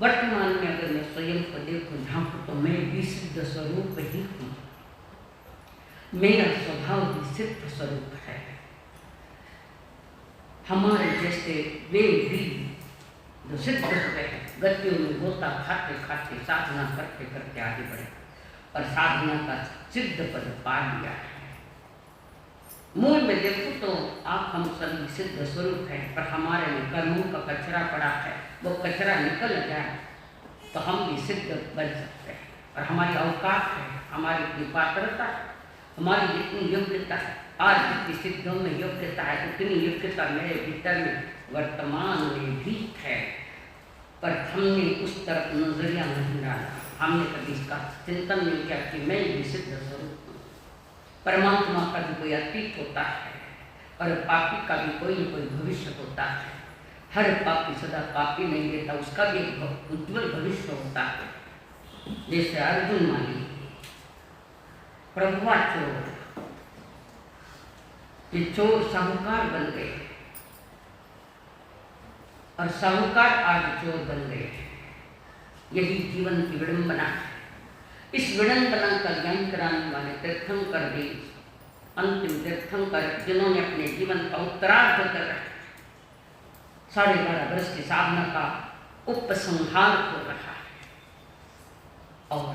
वर्तमान में अगर मैं स्वयं को देखूं झांकूं तो मैं भी सिद्ध स्वरूप ही हूँ। मेरा स्वभाव भी सिद्ध स्वरूप है। हमारे जैसे वे भी जो सिद्ध हुए हैं, गतियों में गोता खाते खाते साधना करते करते आगे बढ़े और साधना का सिद्ध पद पा लिया है। मूल में देखो तो आप हम सभी सिद्ध स्वरूप हैं, पर हमारे में कर्मों का कचरा पड़ा है। वो कचरा निकल जाए तो हम भी सिद्ध बन सकते हैं। और हमारी औकात है, हमारी इतनी पात्रता है, हमारी जितनी योग्यता है, आज जितनी सिद्धों में योग्यता है, उतनी योग्यता मेरे भीतर में वर्तमान में भी है। पर हमने उस तरफ नजरिया नहीं डाला। हमने कभी इसका चिंतन नहीं किया कि मैं भी सिद्ध स्वरूप हूँ। परमात्मा का भी कोई अतीत होता है और पापी का भी कोई न कोई भविष्य होता है। हर पापी सदा पापी नहीं रहता, उसका भी एक उज्ज्वल भविष्य होता है। जैसे अर्जुन मानी प्रभुआ चोर, ये चोर साहूकार बन गए और साहूकार आज चोर बन गए। यही जीवन की विडंबना है। इस विडंबना का ज्ञान कराने वाले तीर्थंकर भी अंतिम तीर्थंकर जिन्होंने अपने जीवन का उत्तरार्ध कर 12.5 वर्ष की साधना का उपसंहार हो रहा है। और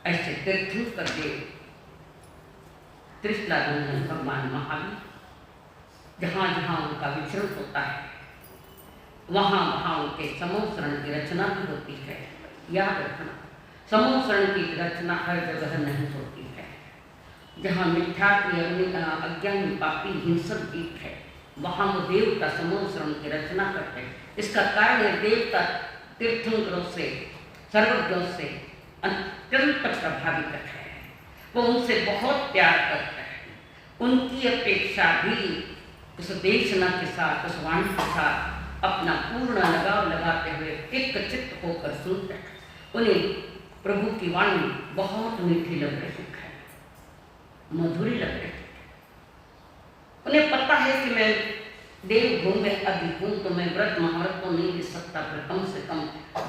ऐसे तीर्थंकर देव त्रिशलानंदन भगवान महावीर जहाँ जहाँ उनका विचरण होता है वहाँ वहाँ उनके समूह शरण की रचना भी होती है। याद रखना, समूह शरण की रचना हर जगह नहीं होती है। जहाँ मिथ्या अज्ञानी पापी हिंसक जीव है वहाँ वो देवता समूह शरण की रचना करते हैं। इसका कारण है देवता तीर्थंकरों से सर्वज्ञों से अत्यंत प्रभावित है। वो उनसे बहुत प्यार करते हैं। उनकी अपेक्षा भी उस देशना के साथ, उस वाणी के साथ अपना पूर्ण लगाव लगाते हुए एक चित्त होकर सुनते हैं। उन्हें प्रभु की वाणी बहुत मीठी लग रही है, मधुरी लग रही है। उन्हें पता है कि मैं देवभूमि में अभी हूँ तो मैं व्रत महाव्रत को नहीं ले सकता, पर कम से कम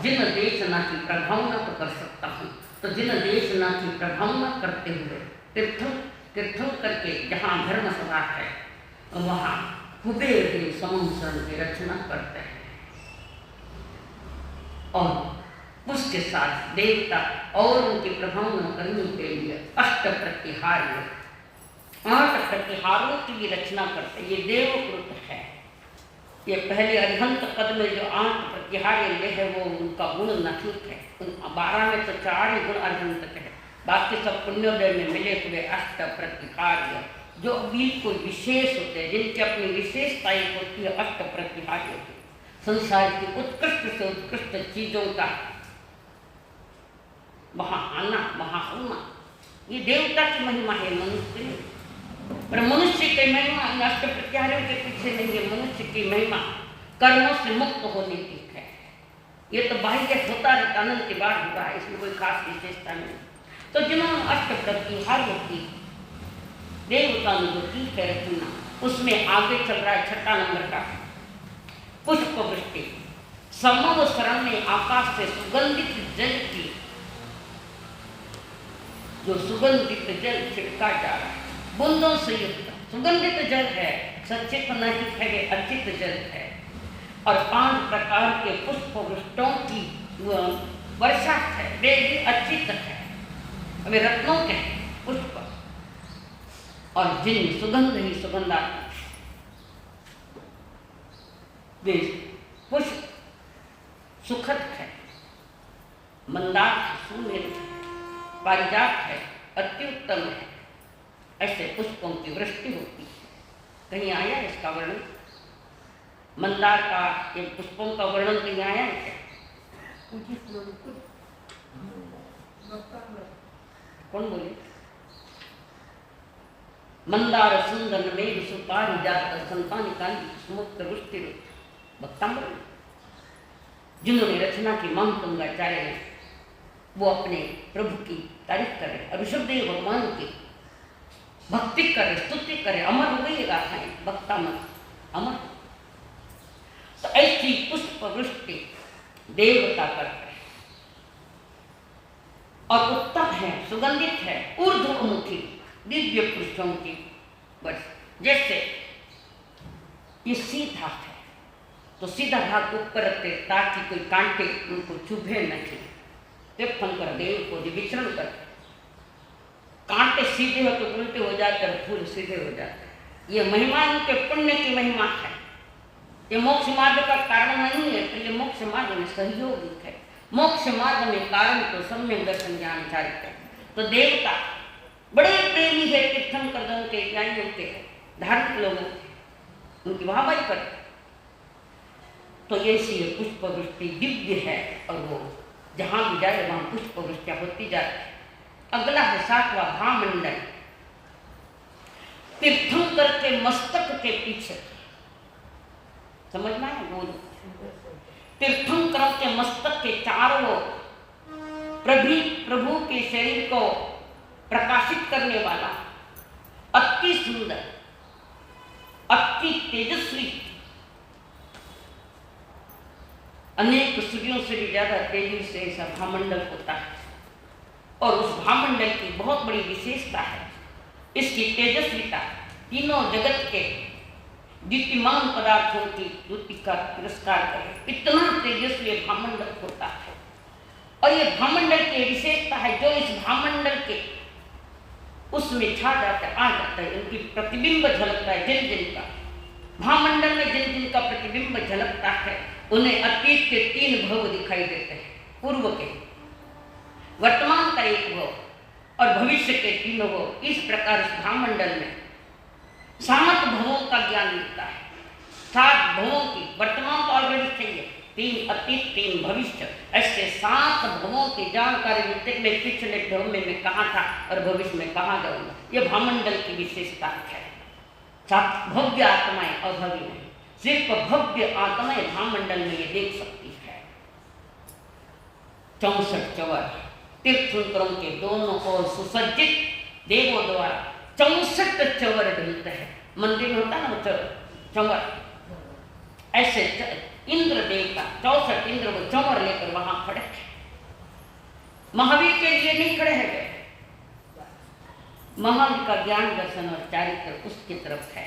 जिन देशना की प्रभावना तो कर सकता हूँ। तो जिन देशना की प्रभावना करते हुए तीर्थं करके जहाँ धर्म सभा है वहाँ कुबेर देव समूह शरण की रचना करते हैं। और उसके साथ देवता और उनकी प्रभावना करने के लिए 8 प्रतिहारों की भी रचना करते हैं। ये देवकृत है। ये पहले अरिहंत पद में जो 8 प्रतिहार ये है वो उनका गुण नहीं है। 12 में तो 4 ही गुण अरिहंत के है, बाकी सब पुण्योदय में मिले हुए 8 प्रतिहार्य जो बिल्कुल विशेष होते हैं, जिनकी अपनी विशेषताएं होती है। 8 प्रतिहार्य होती है। संसार की उत्कृष्ट से उत्कृष्ट चीजों का वहाँ आना, वहाँ होना, ये देवता की महिमा है, मनुष्य नहीं। पर मनुष्य की महिमा 8 प्रतिहारों के पीछे नहीं है। मनुष्य की महिमा कर्मों से मुक्त होने की है। ये तो बाह्य होता रहता, अनंत के बाद हुआ है, इसमें कोई खास विशेषता नहीं। तो जिन्होंने 8 प्रतिहारों की देवता ने जो की है रचना, उसमें आगे चल रहा है 6 नंबर का पुष्प वृष्टि। समूह शरण में आकाश से सुगंधित जल की, जो सुगंधित जल छिड़का जा रहा है, बूंदों से युक्त सुगंधित जल है। सचित नहीं है, अचित जल है। और 5 प्रकार के पुष्प वृष्टों की वर्षा है। वे भी अचित है, वे रत्नों के पुष्प और जिन सुगंध ही सुगंधा वे पुष्प सुखद है, मंदार है, सुमेल है, पारिजात है, अत्युत्तम है। ऐसे पुष्पों की वृष्टि होती है। कहीं आया इसका वर्णन? मंदार का ये पुष्पों का वर्णन कहीं आया है क्या? कौन बोले? मंदार सुंदर मेघ सुपारिजात संतानिकाली सुमुक्त वृष्टि भक्तामृत। जिन्होंने रचना की महंतुंगाचार्य ने वो अपने प्रभु की तारीफ करे, ऋषभदेव भगवान की भक्ति करे, स्तुति करे, अमर हो गई गाथाएं, भक्तामृत अमर। तो ऐसी पुष्प वृष्टि देवता करते हैं और उत्तम है, सुगंधित है, ऊर्ध्वमुखी दिव्य पुरुषों की बस। जैसे ये सीधा है तो सीधा भाग ऊपर रखते ताकि कोई कांटे उनको चुभे नहीं। तीर्थंकर देव को विचरण करते, कांटे सीधे हो तो उल्टे हो जाते हैं, फूल सीधे हो जाते हैं। ये महिमा उनके पुण्य की महिमा है। ये मोक्ष मार्ग का कारण नहीं है, तो ये मोक्ष मार्ग में सहयोगी है। मोक्ष मार्ग में कारण तो सम्यक दर्शन ज्ञान चारित है। तो देवता बड़े प्रेमी है तीर्थंकर के, ज्ञानियों के, धार्मिक लोगों के, उनकी वाहवाही करते। तो ये सी पुष्प वृष्टि दिव्य है और वो जहाँ भी जाए वहाँ पुष्प वृष्टियाँ होती जाती है। अगला है 7वां भामंडल। तीर्थंकर के मस्तक के पीछे, समझना है बोल, तीर्थंकरों के मस्तक के चारों प्रभु के शरीर को प्रकाशित करने वाला अति सुंदर, अति तेजस्वी, अनेक सूर्यों से भी ज्यादा तेजी से ऐसा भामंडल होता है। और उस भामंडल की बहुत बड़ी विशेषता है, इसकी तेजस्विता तीनों जगत के दीप्तिमान पदार्थों की द्युति का तिरस्कार करे। इतना तेजस्वी भामंडल होता है। और ये भामंडल की विशेषता है, जो इस भामंडल के उसमें छा जाता है, आ जाता है, उनकी प्रतिबिंब झलकता है। जिन जिन का भामंडल में जिन जिन का प्रतिबिंब झलकता है, उन्हें अतीत के 3 भव दिखाई देते हैं। पूर्व के, वर्तमान का 1 भव और भविष्य के 3 भव। इस प्रकार इस भामंडल में 7 भवों का ज्ञान मिलता है। 7 भवों की, वर्तमान तो ऑलरेडी सही है, 3 अतीत 3 भविष्य, ऐसे 7 भवों की जानकारी मिलते हैं। मैं पिछले भव में मैं कहाँ था और भविष्य में कहाँ जाऊंगा। ये भामंडल की विशेषता है। 7 भव्य आत्माएं और भव्य नहीं, सिर्फ भव्य आत्माएं भामंडल में ये देख सकती है। 64 चवर तीर्थंकरों के दोनों ओर सुसज्जित देवों द्वारा 64 चवर ढलते हैं। मंदिर में होता ना वो चवर, ऐसे इंद्र देवता 64 इंद्र वो चवर लेकर वहां खड़े थे। महावीर के लिए नहीं खड़े हैं, महावीर का ज्ञान दर्शन और चारित्र उसकी तरफ है।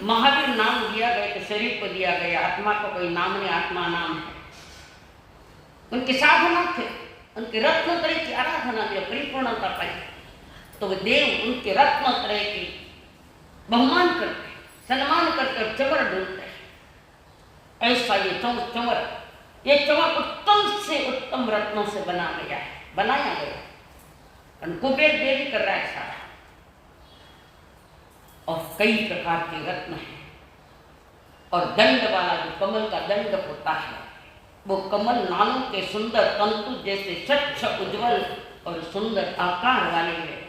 महावीर नाम दिया गया तो शरीर को दिया गया, आत्मा को कोई नाम नहीं, आत्मा नाम है। उनके साधना थे, उनके रत्नत्रय की आराधना जो परिपूर्णता पाई, तो वे देव उनके रत्नत्रय की बहुमान करते, सम्मान करके चवर ढूंढते हैं। ऐसा ये चवर, ये चवर उत्तम से उत्तम रत्नों से बनाया गया। कुबेर देवी कर रहा है सारा, और कई प्रकार के रत्न हैं। और दंड वाला जो कमल का दंड होता है, वो कमल नालों के सुंदर तंतु जैसे स्वच्छ उज्जवल और सुंदर आकार वाले हैं।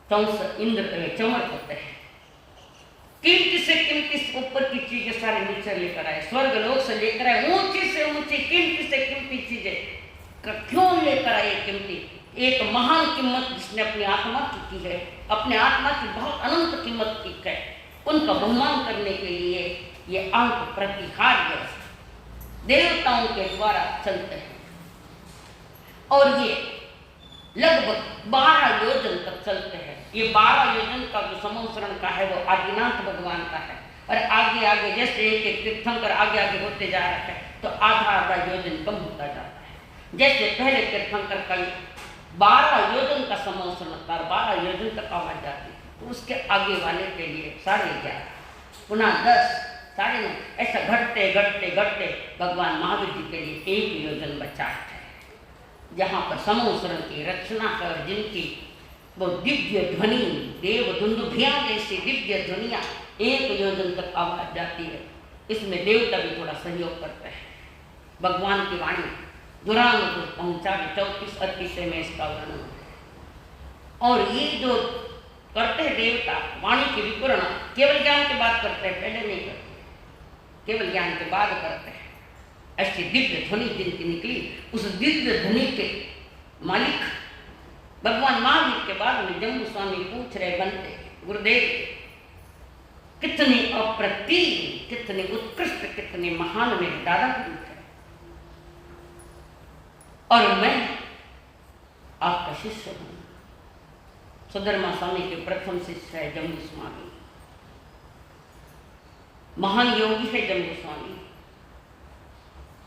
64 इंद्र चमर होते हैं। कीमती से कीमती ऊपर की चीजें सारे नीचे लेकर आए, स्वर्ग लोक से लेकर आए, ऊंची से ऊंची कीमती से कीमती चीजें क्यों लेकर आए? कीमती एक महान कीमत जिसने अपनी आत्मा की है, अपने आत्मा की बहुत अनंत कीमत की है, उनका बहुमान करने के लिए ये अंक प्रतिहार्य देवताओं के द्वारा चलते हैं। और ये लगभग 12 योजन तक चलते हैं। ये 12 योजन का जो समोसरण का है वो आदिनाथ भगवान का है। और आगे आगे जैसे एक तीर्थंकर आगे आगे होते जा रहे हैं, तो आधा योजन कम होता जाता है। जैसे पहले तीर्थंकर का 12 योजन का समोसरण था, 12 योजन तक आवाज जाती, तो उसके आगे वाले के लिए 11.5, पुनः 10, 9.5, ऐसा घटते घटते घटते भगवान महावीर जी के लिए 1 योजन बचा है, जहाँ पर समोसरण की रचना कर जिनकी वो दिव्य ध्वनि, देव दुंदुभियां जैसी दिव्य ध्वनियाँ 1 योजन तक आवाज जाती है। इसमें देवता भी थोड़ा सहयोग करते हैं। भगवान की वाणी दुरान को पहुँचा 34 अतिशय में इसका वर्णन है। और ये जो करते हैं देवता वाणी की विवरण केवल ज्ञान के बाद करते हैं, पहले नहीं करते, केवल ज्ञान के बाद करते हैं। ऐसी दिव्य ध्वनि जिनकी निकली, उस दिव्य ध्वनि के मालिक भगवान महावीर के बाद में जम्मू स्वामी पूछ रहे बनते, गुरुदेव कितने अप्रतिम, कितने उत्कृष्ट, कितने महान मेरे दादा गुरु थे, और मैं आपका शिष्य हूँ। सुधर्मा स्वामी के प्रथम शिष्य है जम्मू स्वामी, महान योगी है जम्मू स्वामी।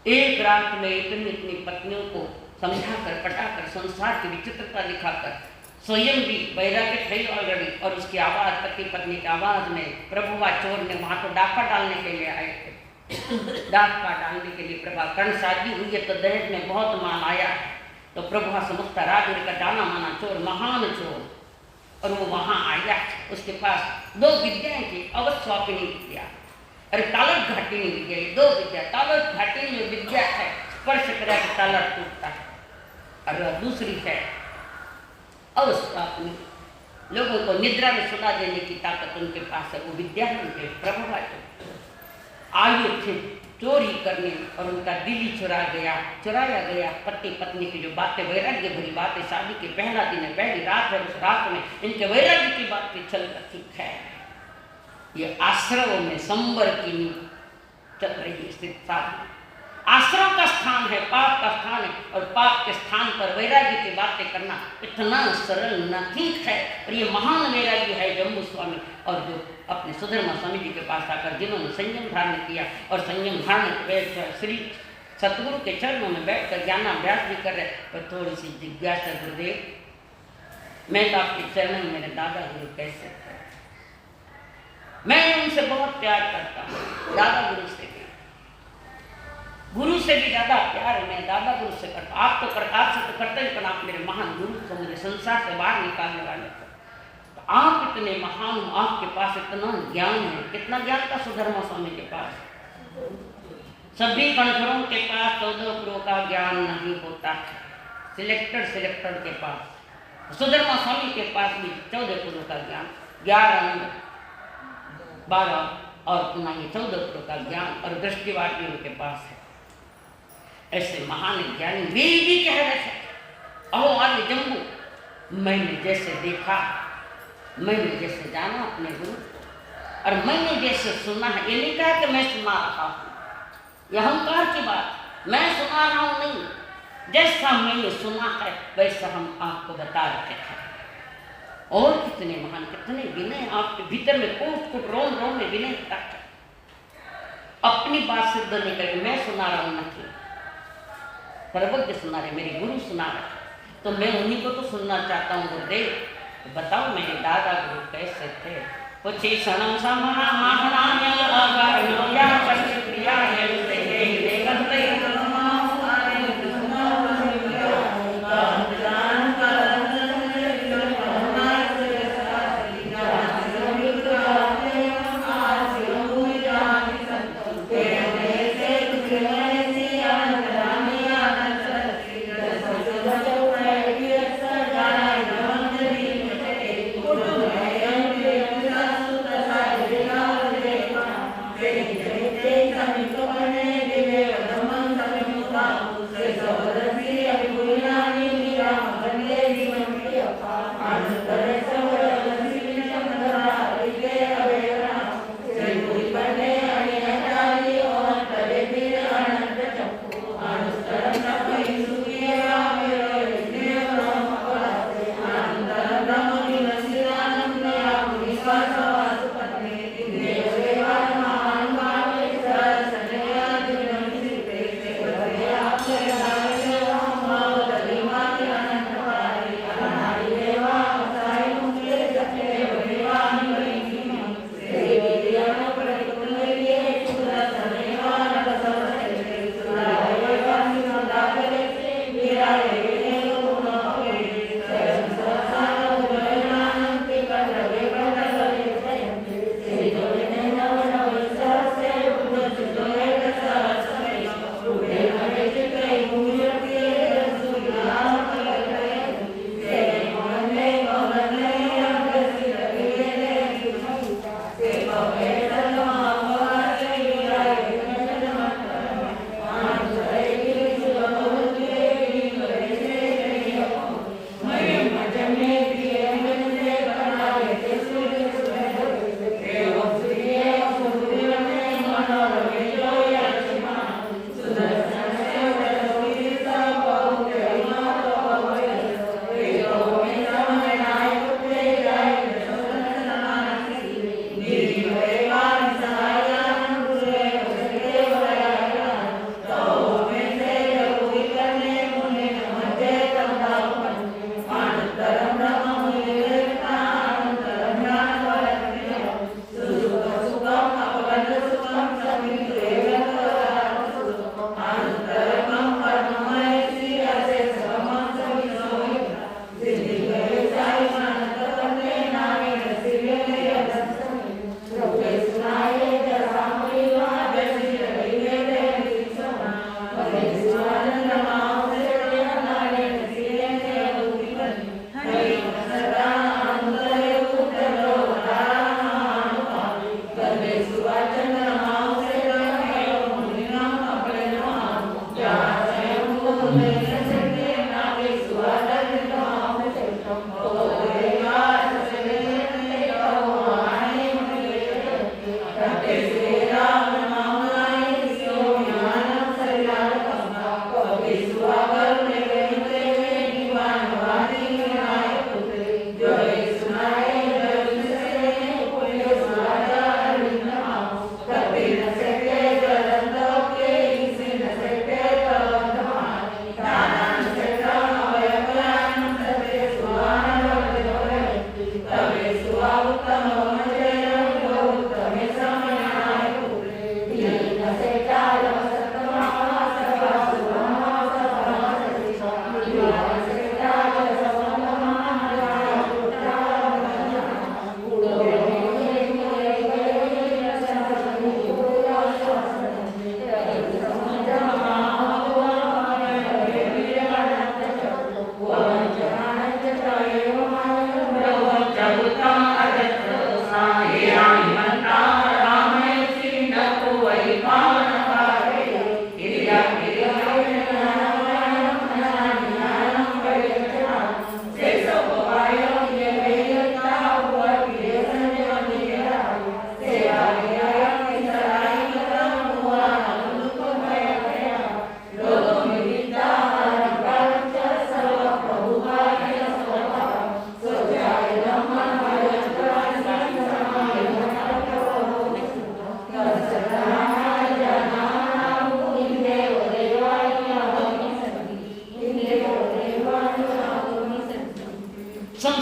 एक रात में इतनी पत्नियों को समझाकर पटाकर संसार की विचित्रता दिखाकर स्वयं भी वैराग्य थे ऑलरेडी, और उसकी आवाज पति पत्नी की आवाज में प्रभुवा चोर ने वहां तो डाका डालने के लिए आए थे। डाका डालने के लिए प्रभा कर्ण शादी हुई है तो दहेज में बहुत मान आया, तो प्रभुआ समझता राज का जाना माना चोर, महान चोर, और वो वहां आया। उसके पास 2 विद्याएं थी, अवस्वापिनी विद्या और तालक घाटिनी विद्या। 2 विद्या, तालक घाटिनी जो विद्या है स्पर्श करा के तालक टूटता है, और दूसरी है अवस्वापिनी, लोगों को निद्रा में सुला देने की ताकत उनके पास है। वो विद्या है उनके प्रभुआ आयु थे चोरी करने, और उनका दिल ही चुराया गया। पति पत्नी की जो बातें वैराग्य भरी बातें, शादी के पहला दिन है, पहली रात है, उस रात में इनके वैराग्य की बातें चल रही है। ये आश्रमों में संबर की चल रही स्थिति साधना, आश्रम का स्थान है, पाप का स्थान है, और पाप के स्थान पर वैराग्य की बातें करना इतना सरल नतीक है। और ये महान वैराग्य है जम्बू स्वामी, और जो अपने सुधर्मा स्वामी जी के पास आकर जिन्होंने संयम धारण किया, और संयम धारण के श्री सतगुरु के चरणों में बैठकर ज्ञानाभ्यास भी कर रहे। पर थोड़ी सी जिज्ञासा, गुरुदेव मैं तो आपके चरणों में मेरे दादा गुरु कैसे थे, मैं उनसे बहुत प्यार करता हूँ, दादा गुरु से भी, गुरु से भी ज़्यादा प्यार है मैं दादा गुरु से करता। आप तो करता, आपसे तो करते ही, पर आप मेरे महान गुरु को मुझे संसार से बाहर निकालने वाले थे। तो आप इतने महान हो, आपके पास इतना ज्ञान है, कितना ज्ञान था सुधर्मा स्वामी के पास। सभी कणखरों के पास 14 पुरों का ज्ञान नहीं होता, सिलेक्टेड के पास। सुधर्मा स्वामी के पास भी 14 पुरों का ज्ञान, 11 12 और पुनः ये 14 पुरों का ज्ञान, और दृष्टिवाद भी उनके पास है। ऐसे महान ज्ञानी वे भी कह रहे थे, अहो आगे जम्बू, मैंने जैसे देखा, मैंने जैसे जाना अपने गुरु, और मैंने जैसे सुना है, ये नहीं कहा कि मैं सुना रहा हूँ, यह अहंकार की बात, मैं सुना रहा हूँ नहीं, जैसा मैंने सुना है वैसा हम आपको बता रहे हैं। और कितने महान, कितने विनय आपके भीतर में, कोट कोट रोम रोम में विनय तक, अपनी बात सिद्ध नहीं करके मैं सुना रहा हूँ नहीं, सर्वज्ञ सुना रहे, मेरे गुरु सुना रहे, तो मैं उन्हीं को तो सुनना चाहता हूँ। गुरुदेव तो बताओ मेरे दादा गुरु कैसे थे। पुछी क्षणम समहा महानान्य अगायो या प्रतिक्रिया है Thank you.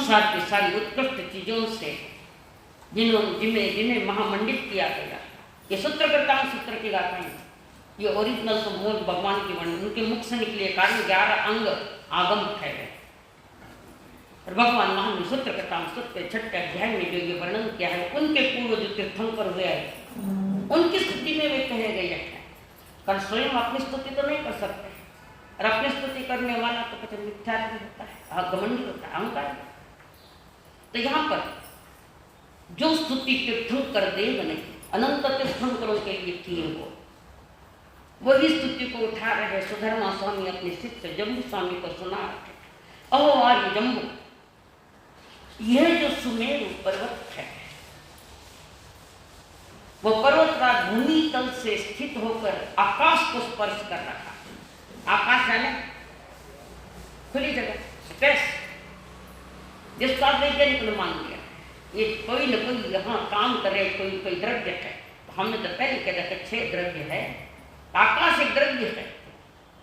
सारी सारी उत्कृष्ट चीजों से जिन्हें महामंडित किया गया। ये सूत्रकृतांग सूत्र की गाथाएं, ये ओरिजिनल तो मूल भगवान की वर्णन, उनके मुख से निकले कारण 11 अंग आगम ठहरे। और भगवान महान सूत्रकृतांग सूत्र के 6 अध्याय में जो ये वर्णन किया है, उनके पूर्व जो तीर्थंकर हुए उनकी स्तुति में वे कहे गए हैं। पर स्वयं अपनी स्तुति तो नहीं कर सकते, और अपनी स्तुति करने वाला तो कुछ मिथ्यात्व होता है, घमंडी होता है, अहंकार। तो यहाँ पर जो स्तुति तीर्थंकर देव ने अनंत तीर्थंकरों के लिए की हो, वही स्तुति को उठा रहे सुधर्मा स्वामी अपने शिष्य जम्बू स्वामी को सुना रहे। अहो आर्य जम्बू, यह जो सुमेरु पर्वत है, वो पर्वतराज भूमि तल से स्थित होकर आकाश को स्पर्श कर रहा है। आकाश यानी खुली जगह, स्पेस, जिसका वैज्ञानिक ने मान लिया ये कोई न कोई यहाँ काम करे, कोई द्रव्य है। हमने तो पहले कह रहे थे 6 द्रव्य है। आकाश एक द्रव्य है,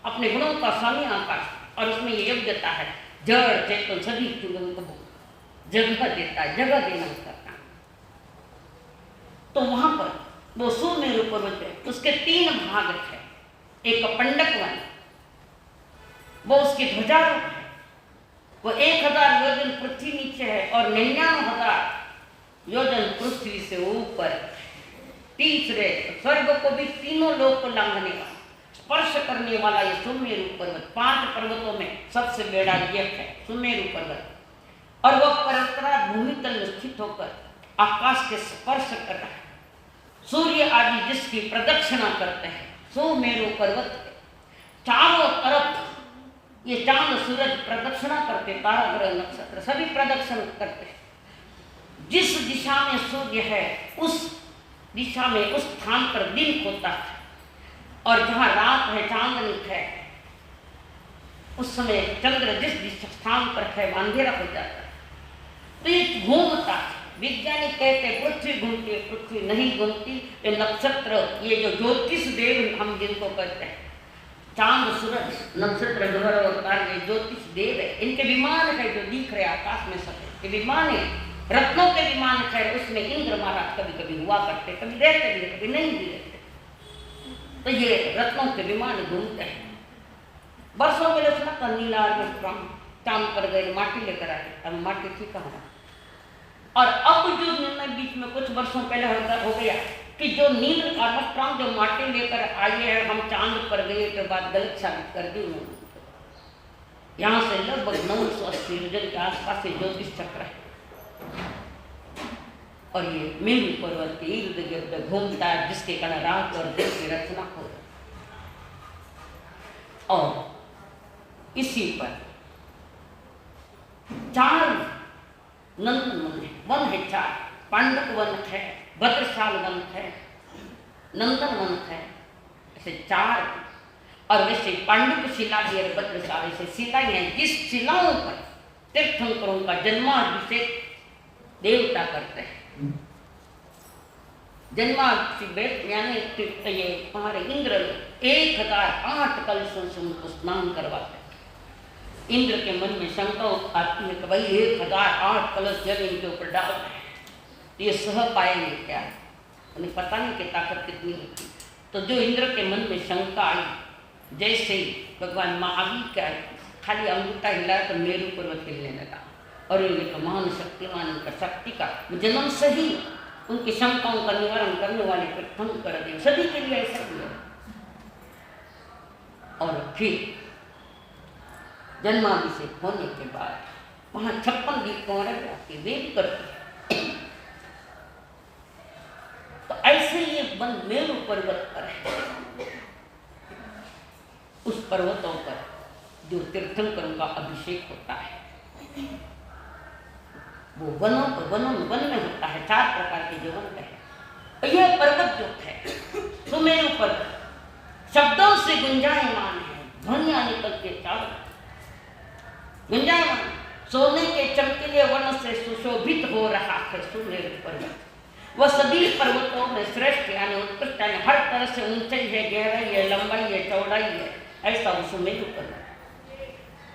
अपने गुणों का स्वामी आकाश, और उसमें ये योग्यता है जड़ चेतन सभी चीजों को जगह देता है, जगह देना उसका काम। तो वहां पर वो सुमेरु पर्वत है, उसके 3 भाग है। एक पंडक वन, वो उसकी ध्वजारूप है, वो 1000 योजन पृथ्वी नीचे है और 99,000 योजन पृथ्वी से ऊपर। तीसरे स्वर्ग को भी तीनों लोक को लांघने वाला, स्पर्श करने वाला ये सुमेरु पर्वत 5 पर्वतों में सबसे बड़ा ये है सुमेरु पर्वत। और वह पर्वतराज भूमि तल में स्थित होकर आकाश के स्पर्श कर रहा है। सूर्य आदि जिसकी प्रदक्षिणा करते हैं, सुमेरु पर्वत के चारों तरफ ये चांद सूरज प्रदक्षिणा करते, तारा ग्रह नक्षत्र सभी प्रदक्षिण करते हैं। जिस दिशा में सूर्य है उस दिशा में उस स्थान पर दिन होता है, और जहाँ रात है चांदनी है, उस समय चंद्र जिस स्थान पर है अंधेरा हो जाता है। तो ये घूमता है। वैज्ञानिक कहते हैं पृथ्वी घूमती है, पृथ्वी नहीं घूमती। ये नक्षत्र, ये जो ज्योतिष देव हम जिनको कहते हैं, चांद सूरज नक्षत्र ग्रह और तारे, ये ज्योतिष देव है। इनके विमान है जो दिख रहे आकाश में सफेद के विमान है, रत्नों के विमान है। उसमें इंद्र महाराज कभी कभी हुआ करते, कभी रहते भी, कभी नहीं भी रहते। तो ये रत्नों के विमान घूमते हैं। वर्षों पहले सुना था नील आर्मस्ट्रांग चांद पर गए, माटी लेकर आए। अब माटी थी कहाँ? और अब जो निर्णय बीच में कुछ वर्षों पहले हो गया कि जो नील आर्मस्ट्रांग जो माटी लेकर आए हैं, हम चांद पर गए के बाद गलत साबित कर दी उन्होंने। यहाँ से लगभग 980 योजन के आसपास से ज्योतिष चक्र है, और ये मेरु पर्वत के इर्द गिर्द घूमता है, जिसके कारण रात और दिन की रचना हो रही। और इसी पर 4 नंदन वन है, 4 पांडुक वन है, भद्रशाल वन है, नंदन वन है, ऐसे 4। और वैसे पांडुक शिला भी है, भद्रशाल ऐसे शिलाएं हैं, जिस शिलाओं पर तीर्थंकरों का जन्माभिषेक देवता करते हैं। जन्माभिषेक यानी ये हमारे इंद्र 1008 कलशों से उनको स्नान करवाते हैं। इंद्र के मन में शंका आती है कि भाई 1008 कलश जल इनके ऊपर डाल रहे हैं, ये सह पाएंगे क्या? उन्हें पता नहीं कि ताकत कितनी होती। तो जो इंद्र के मन में शंका आई, जैसे ही भगवान महावीर का खाली अंगूठा हिलाया तो मेरु पर्वत हिलने लगा, और ये महान शक्तिमान उनका शक्ति का जन्म से ही उनकी शंकाओं का निवारण करने वाले प्रथम कर दिए। सभी के लिए ऐसा ही है। और फिर जन्माभिषेक होने के बाद वहाँ 56 दीपों की वेद करती है। तो ऐसे ये वन मेरु पर्वत पर है। उस पर्वतों पर जो तीर्थंकरों का अभिषेक होता है, वो वन में होता है। 4 प्रकार के जो वन है। यह पर्वत जो है सुमेरु पर्वत शब्दों से गुंजायमान है, ध्वनियां निकलते चारों गुंजायमान। सोने के चमकीले वन से सुशोभित हो रहा है सुमेरु पर्वत। वह सभी पर्वतों में श्रेष्ठ यानी उत्कृष्ट यानी हर तरह से ऊंचाई है, गहराई है, लंबाई है, चौड़ाई है, ऐसा वो सुमेरु पर्वत।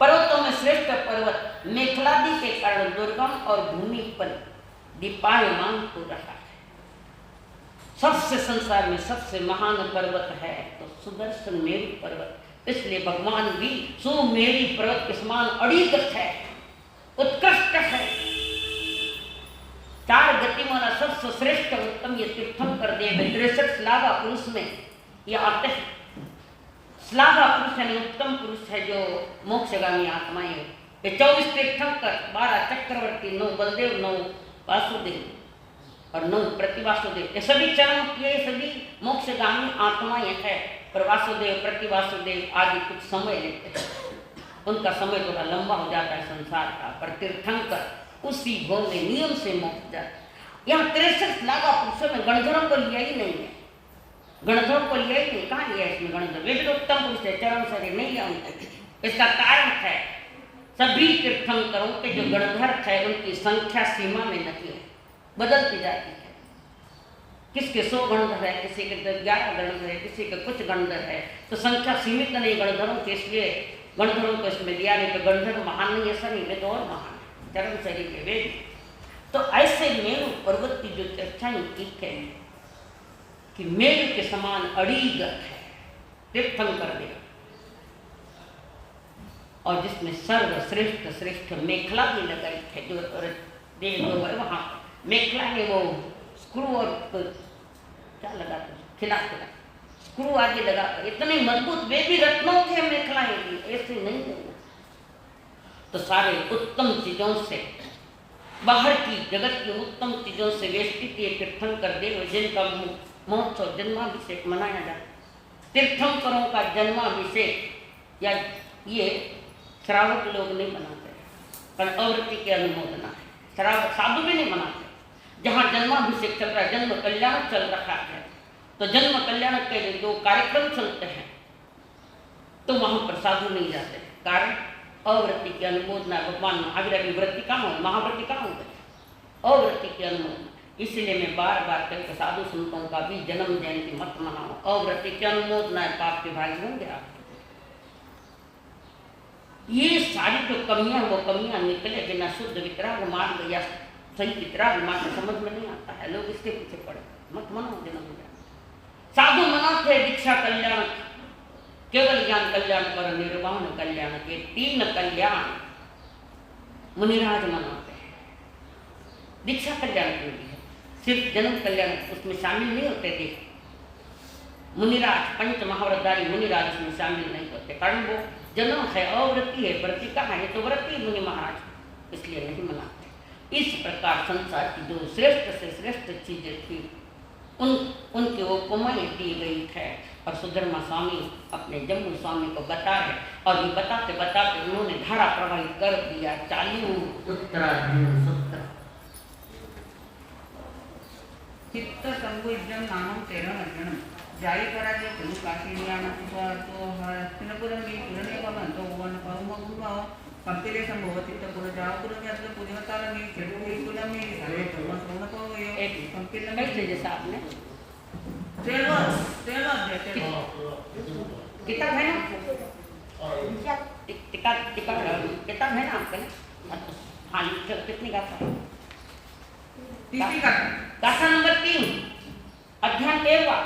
पर्वतों में सर्वश्रेष्ठ पर्वत मेखलादि के कारण दुर्गम और भूमि पर दीपायमान हो रहा है। सबसे संसार में सबसे महान पर्वत है तो सुदर्शन मेरु पर्वत। इसलिए भगवान भी सुमेरु पर्वत के समान अड़िग है, उत्कृष्ट है। चार गति वाला सबसे श्रेष्ठ उत्तम ये तीर्थंकर देव 63 श्लाघा पुरुष में ये आते हैं। श्लाघा पुरुष यानी उत्तम पुरुष है जो मोक्षगामी आत्माएं हैं। ये 24 तीर्थंकर, 12 चक्रवर्ती, 9 बलदेव, 9 वासुदेव और 9 प्रतिवासुदेव, ये सभी चरण किए, सभी मोक्षगामी आत्माएं हैं। पर वासुदेव प्रतिवासुदेव आदि कुछ समय लेते हैं, उनका समय थोड़ा लंबा हो जाता है संसार का। पर तीर्थंकर उसी भोग में नियम से मोक्ष जाता। यहाँ 63 श्लाघा पुरुषों में गणधरों को लिया ही नहीं है, गणधरों को लिया ही नहीं। कहाँ लिया इसमें गणधर? वे भी तो उत्तम पुरुष है, चरण शरीर नहीं लिया उनका। इसका कारण है सभी तीर्थंकरों के जो गणधर है उनकी संख्या सीमा में नहीं है, बदलती जाती है। किसके 100 गणधर है, किसी के 11 गणधर है, किसी के कुछ गणधर है, तो संख्या सीमित नहीं गणधरों की, इसलिए गणधरों को इसमें दिया नहीं। तो गणधर महान नहीं ऐसा नहीं, वे तो और महान है, चरण शरीर के वे। तो ऐसे मेरु पर्वत की जो चर्चाएं की है कि मेरु के समान अड़ीग है तीर्थंकर देव, और जिसमें सर्वश्रेष्ठ श्रेष्ठ मेखला भी लगाई है। जो देव जो है वहाँ मेखला में वो स्क्रू और क्या लगा खिला स्क्रू आदि लगा, इतने मजबूत, वे भी रत्नों के मेखलाएं, ऐसे नहीं है। तो सारे उत्तम चीजों से, बाहर की जगत की उत्तम चीजों से वेष्टित ये तीर्थंकर देव जिनका महोत्सव जन्माभिषेक मनाया जाता है। तीर्थंकरों का जन्माभिषेक या ये श्रावक लोग नहीं मनाते, पर अवृत्ति की अनुमोदना है। श्रावक साधु भी नहीं मनाते। जहाँ जन्माभिषेक चल रहा है, जन्म कल्याण चल रहा है, तो जन्म कल्याण के जो कार्यक्रम चलते हैं तो वहाँ पर साधु नहीं जाते। कारण अवृत्ति की अनुमोदना। भगवान महावीर की वृत्ति कहाँ हो, महावृत्ति कहाँ हो गई, अवृत्ति की अनुमोदना। इसलिए मैं बार बार कहकर साधु संतों का भी जन्म जयंती मत मनाओ, अवृत्ति की अनुमोदना है, पाप के भागी होंगे आप। ये सारी जो कमियां, वो कमियां निकले बिना शुद्ध वितराग मार्ग या सही वितराग मार्ग समझ में नहीं आता है। लोग इसके पीछे पड़े, मत मनाओ जन्म जयंती। साधु मनाते दीक्षा कल्याण, केवल ज्ञान कल्याण पर निर्वाण कल्याण के 3 कल्याण मुनिराज मनाते हैं। दीक्षा कल्याण के लिए सिर्फ जन्म कल्याण उसमें शामिल नहीं होते थे। मुनिराज, पंच महाव्रतधारी मुनिराज उसमें शामिल नहीं होते, कारण वो जन्म है, अवृत्ति है, व्रति कहाँ है, तो व्रति मुनि महाराज, इसलिए नहीं मनाते। इस प्रकार संसार की जो श्रेष्ठ से श्रेष्ठ चीजें थी उनके उपमाएं दी गई है। और सुधर्मा स्वामी अपने जम्मू स्वामी को बता रहे, और ये बताते बताते उन्होंने धारा प्रवाहित कर दिया। चालू उत्तराधीन सूत्र चित्त संगुज्जम नामम तेरह अर्जुन जाई पराजय कुल काशीनियान तो हस्तिनपुरम की पुरने भवन तो वन पहुमगुमाओ कंपिले संभव चित्त पुर जाओ पुर में अपने पुजनताल में चढ़ुई कुलम में अरे तुम सोना को यो एक कंपिले में से जैसा आपने तेलवा किताब है ना, किताब है ना आपके ना। हाँ, कितनी गाथा? तीसरी गाथा नंबर 3 अध्याय 13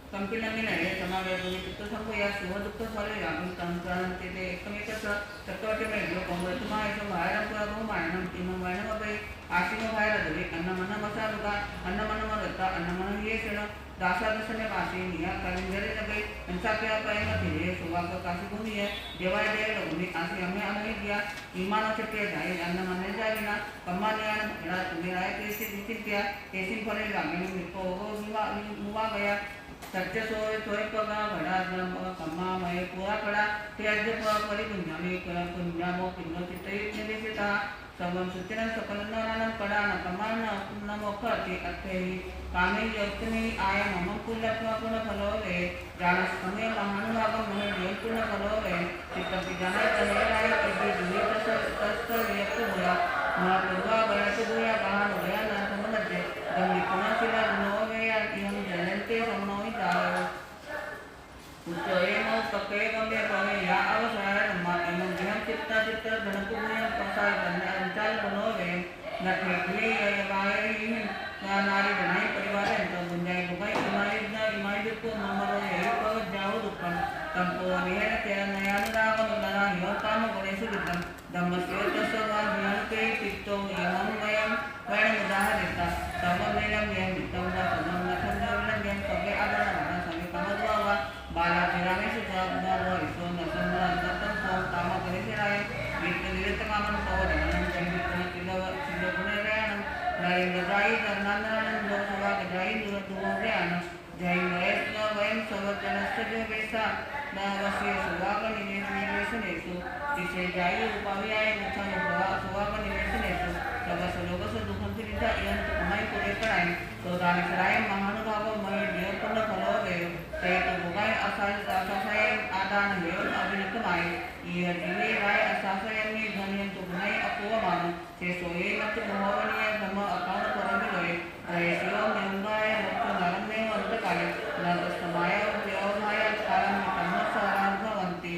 कंपिलंगे नाही समावेश चित्त संभव या सुख दुःख झाले आपण संक्रांती ते एकमेकच तत्वाचे मेलो कोंबळे तुम्हा एक बाहेर पुरा मायनम किंवा मायनम अबे आशिनो बाहेर दे अन्न मन बसा रुका अन्न मन मरता अन्न मन ये क्षण दासा दसने पासी निया कलिंगरे लगे इंसा क्या पाए न थे सुवाग काशी भूमि है देवाय दे लोगने काशी हमें दिया ईमान चक्के जाए अन्न मन जाए ना कमानियान बड़ा मेरा कैसे निश्चित किया कैसे फले लागे निको मुवा गया सत्य सोय सोय पगा घड़ा कम्मा मय पूरा खड़ा त्याज्य परी पुण्यामी पुण्यामो पिंड चित्त निदेशिता सबम सुचिन सकल नारायण कड़ा न कमान न मोखति अथे कामे योक्तनि आय मम कुलत्व गुण फलोवे जानस समय महानुभाव महे देव गुण फलोवे चित्त जाने तने राय कभी दुनित तस्त व्यक्त हुआ महा पूर्वा गणत हुआ कहान होया न समझे गंगी पुनशिला गुणोवे या इहम जनन्ते समनोई जाओ उच्चये मो सके गंगे पवे या अवसर एवं विहम चित्त चित्ता चित्ता धनकुमय पसाय बनने अंचल बनोवे नठेली वाये नारी बनाई परिवार तो गुंजाई बुगाई इमाई दुख नंबरो यही को जाओ दुखम तंपो निहर तेरा नयानुराग नना यो काम गणेशु दितम धम्मस्य तस्वा ज्ञान के चित्तो यमं वयं वयं उदाहरिता सममेलम यं दितम दा समं नखं जवलं यं सगे आदरना सगे कमद्वा बाला चिरामेश जाबना वरिसो नसन्ना अंततम सो काम गणेशराय वित्त कामं पवदनं जंबितन किलो गुणेरयानं नयं गजाई कर्णाननं लोकवा गजाई दुरतुमोग्यानं जय नयस्न वयं सवजनस्य वेसा नावस्य सुवाग निवेशनेषु दिशे जाई उपाव्याय मुखं सुवाग निवेशनेषु सबसलोकस दुखं त्रिता यंत कुमाई कुरेकराय तो दानिसराय महानुभाव मय दियपुण्य फलोवेयो तेत बुगाय असासाय आदान हेय अभिनिकमाय यह दिवे राय असासायनि धनियंतु गुणाय अपोवमान से सोये मत मोहवनीय धम अकाउंट परमिलोय रेशियो निंगाय मुक्त नरमे अंतकाले न तस्माय व्यवहाय कालं तमसरां भवन्ति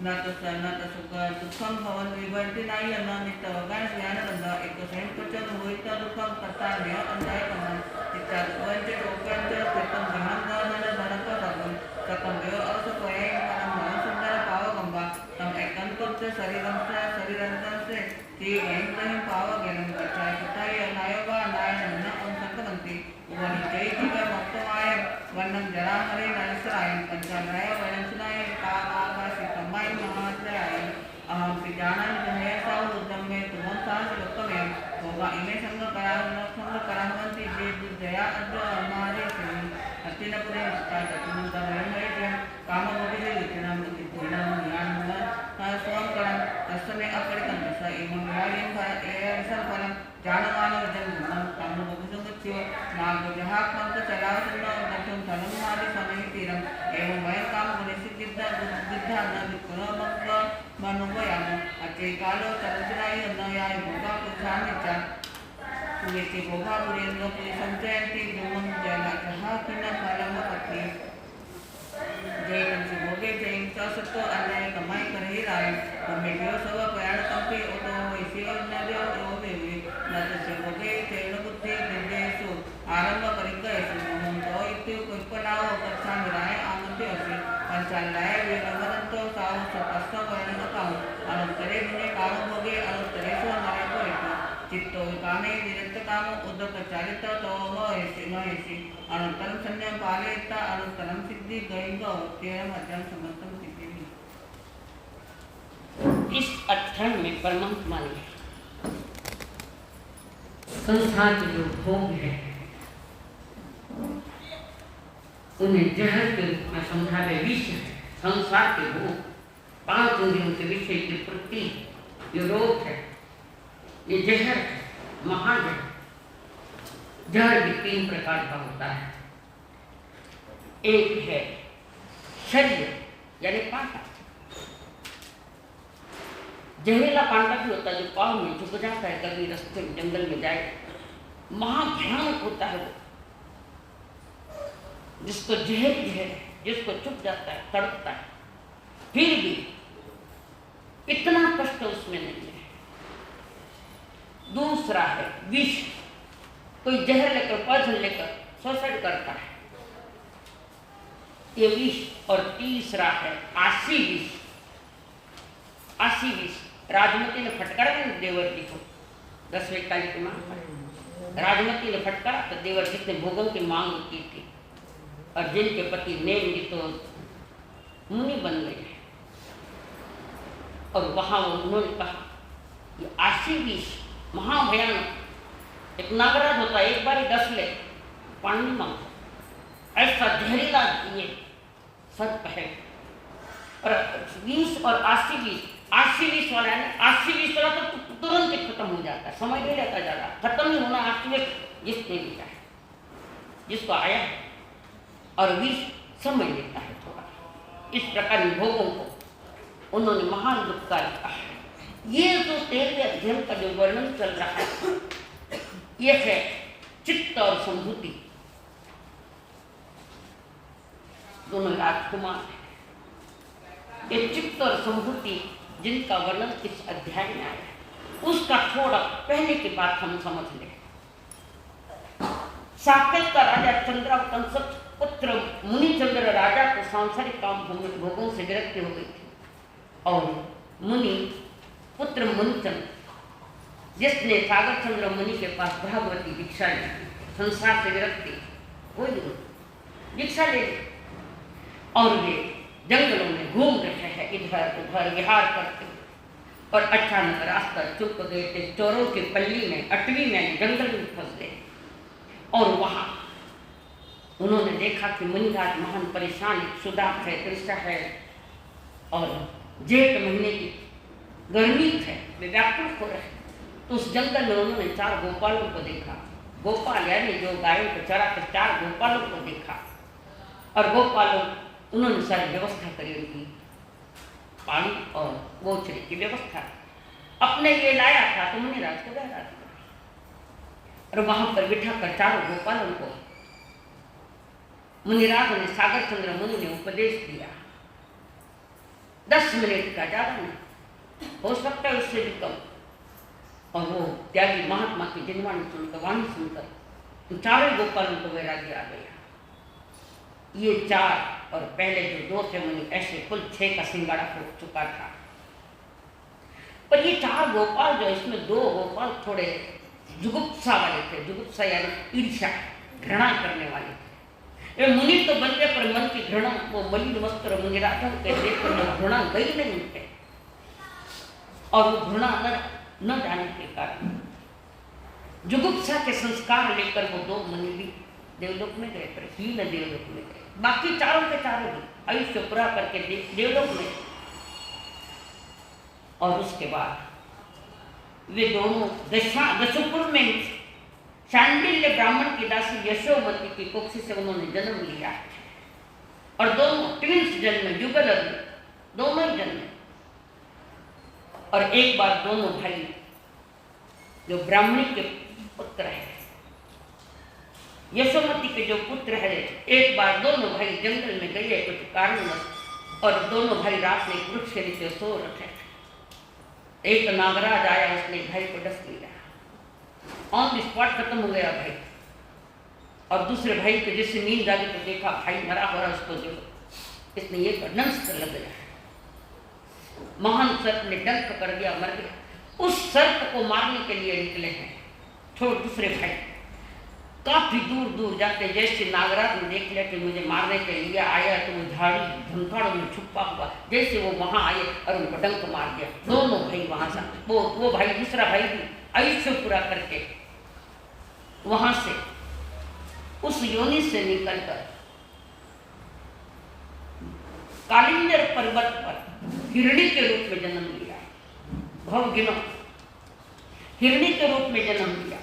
न सुख दुःखं भवन विवर्ति नाय न नित्यवगान ज्ञानबंध एक स्वयं पचन होईत दुःखं कर्तान्य अंधाय कमन चित्तात वंच टोकंच कृतं धनंगन धनक रगम सकम देव असपय परम मन सुंदर पावगंबा तम एकंतच शरीरंसे ती वैंकहीं पावगेनं कचाय कटाय नायोगा नायन न अंसंकवंति वनि जयतिका मोक्तमाय वन्नं जरामरे नरसराय पंचालय वनसनाय कामाकाशि कमाय महात्रयाय अहं पिजानन जहयसा उद्दम में तुमं सास लोकमे होगा इमे संग कराहवंति जे दुर्जया अद्य हमारे से अतिनपुरे स्तातुमंत वयमये काम भोगिले विचनम तिथुनम ज्ञान स्वं करम तस्मे अपरिकं तस एवं व्यायं एयसं फलं जानमान वजन काम भोगिसंगच्यो नाग जहात्मक चलावसन्न दक्षं फलं मादि समहितीरम एवं वयं काम गुणसिद्धिद्धा बुद्धिद्धा न विक्रमक मनुवयाम अचे कालो तरजनाय न याय भोगा पुरुषानिचा पुरेति भोगा पुरेन्द्र पुरी संचयन्ति ब्रह्मं जला जहाकिन फलं पत्नी जय कंसी भोगे जय सत्व अन्याय कमाई करही राय मेघ्यो सव प्रयाण कंपी ओतो वैसियो नद्यो ओवेवी नतस्य भोगे तेण बुद्धि निर्देशु आरंभ परिकयसु ममंतो इत्यु कुपलाव कच्छाम राय आमन्त्योसि पंचालय विरमदंतो साव सपस्स वर्णनकाम अनुत्तरे विने काम भोगे अनुत्तरेषु नरको इति चित्तो कामे निरन्तकाम उदक चालित तो महेशि अनंतरम संयम पालयता अनंतरम सिद्धि गयंगो तेरम अध्ययन समस्तम सिद्धि। इस अध्ययन में परमात्मा ने संसार के जो भोग है उन्हें जहर के रूप में समझा गया। विष है संसार के भोग, 5 इंद्रियों के विषय के प्रति ये रोग है, ये जहर है, महाजहर। जहर भी 3 प्रकार का होता है। एक है शरीर यानी कांटा, जहरीला कांटा भी होता है जो पाँव में झुक जाता है, कभी रास्ते में जंगल में जाए, महाभयानक होता है वो, जिसको जहर जिसको चुप जाता है, तड़पता है, फिर भी इतना कष्ट उसमें नहीं है। दूसरा है विष, कोई जहर लेकर पॉइजन लेकर सुसाइड करता है, ये विष। और तीसरा है आशी विष। आशी विष राजमती ने फटकारा नहीं देवर जी को 10वें तारीख की मांग पर राजमती ने फटकारा तो देवर जी ने भोगों की मांग की थी और जिनके पति नेम तो मुनि बन गए और वहां उन्होंने कहा ये आशी विष महाभयानक, एक नागराज होता है, एक बार 10 ले पानी मांगता, ऐसा जहरीला ये सर्प है। और 20 और 80 वाला है ना, 80 वाला तो तुरंत ही खत्म हो जाता है, समय नहीं रहता ज़्यादा, खत्म नहीं होना 80 जिसने लिया है, जिसको आया है, और 20 समय लेता है थोड़ा। इस प्रकार भोगों को उन्होंने महान दुख का लिखा है। ये जो 13वें अध्ययन का जो वर्णन चल रहा है ये है चित्त और संभूति, दोनों राजकुमार हैं। ये चित्त और संभूति जिनका वर्णन इस अध्याय में आया है, उसका थोड़ा पहले की बात हम समझ लें। साकेत का राजा चंद्रावतंस पुत्र मुनिचंद्र राजा को सांसारिक काम भोगों से विरक्ति हो गई थी, और मुनि पुत्र मुनिचंद्र, जिसने सागर चंद्र मुनि के पास भागवती दीक्षा ली, संसार से विरक्ति कोई दीक्षा ले ली, और वे जंगलों में घूम रहे हैं, इधर उधर विहार करते, और अचानक रास्ता चुप गए थे, चोरों की पल्ली में, अटवी में, जंगल में फंस गए। और वहां उन्होंने देखा कि मुनिराज महान परेशान, सुदाख है, तृषा है, और जेठ महीने की गर्मी है, वे व्याकुल हो रहे। तो उस जंगल में उन्होंने 4 गोपालों को देखा, गोपाल यानी जो गायों को चराते 4 गोपालों को देखा, और गोपालों उन्होंने सारी व्यवस्था करी, उनकी पानी और गोचरे की व्यवस्था अपने लिए लाया था, तो मुनिराज को बहरा दिया, और वहां पर बिठा कर 4 गोपालों को मुनिराज ने सागर चंद्र मुनि ने उपदेश दिया। 10 मिनट का, ज्यादा नहीं, हो सकता है उससे भी कम। और वो त्यागी महात्मा की जिनवाणी सुनकर, वाणी सुनकर 4 गोपालों को वैराग्य आ गया। ये 4 और पहले जो 2 थे मुनि, ऐसे कुल 6 का सिंगाड़ा हो चुका था। पर ये 4 गोपाल जो, इसमें 2 गोपाल थोड़े जुगुप्सा वाले थे, जुगुप्सा यानी ईर्ष्या, घृणा करने वाले थे। वे मुनि तो बन गए, पर मन की घृणा, वो मलिन वस्त्र मुनिराजों के देखकर घृणा गई नहीं उनके, और वो घृणा न जाने के कारण जुगुप्सा के संस्कार लेकर वो 2 मुनि भी देवलोक में गए, पर हीन देवलोक में गए। बाकी 4 के 4 भी आयुष्य पूरा करके देवलोक में। और उसके बाद वे दोनों दशपुर में शांडिल्य ब्राह्मण की दासी यशोमती की कुक्षी से उन्होंने जन्म लिया, और दोनों ट्विंस जन्मे, युगल दोनों ही जन्मे। और एक बार दोनों भाई जो ब्राह्मणी के पुत्र है, यशोमती के जो पुत्र है, एक बार दोनों भाई जंगल में गए कुछ कारणवश, और दोनों भाई रात में वृक्ष के नीचे सो रखे। एक नागराज आया, उसने भाई को डस लिया, ऑन द स्पॉट खत्म हो गया भाई। और दूसरे भाई को जैसे नींद जागी तो देखा भाई मरा हो रहा, उसको जो इसने ये नंस कर लग गया, महान सर्प ने डंक कर दिया, मर गया। उस सर्प को मारने के लिए निकले हैं दूसरे भाई, काफी दूर दूर जाते, जैसे नागराज ने देख लिया कि मुझे मारने के लिए आया, तो वो झाड़ी धमकाड़ों में छुपा हुआ, जैसे वो वहां आए और उनको डंक मार दिया। दोनों भाई वहां से, वो भाई दूसरा भाई भी आयुष्य पूरा करके वहां से उस योनि से निकलकर कालिंदर पर्वत पर हिरणी के रूप में जन्म लिया। भवगिनो हिरणी के रूप में जन्म लिया,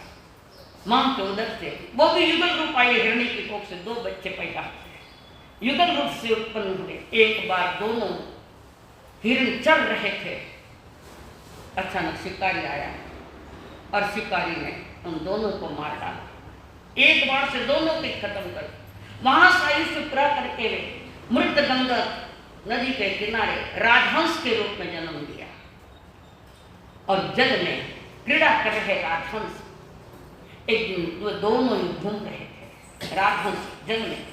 मां के उदर से। वो भी युगल रूप आए, हिरणी की कोख से 2 बच्चे पैदा हुए, युगल रूप से उत्पन्न हुए। एक बार दोनों हिरण चल रहे थे, अचानक शिकारी आया, और शिकारी ने उन दोनों को मार डाला, एक बार से दोनों के खत्म कर। वहां से आयुष्य पूरा करके वे मृत गंगा नदी के किनारे राजहंस के रूप में जन्म लिया, और जल में क्रीड़ा कर रहे राजहंस। एक दिन वो दोनों ही घूम रहे थे, राजहंस जल में।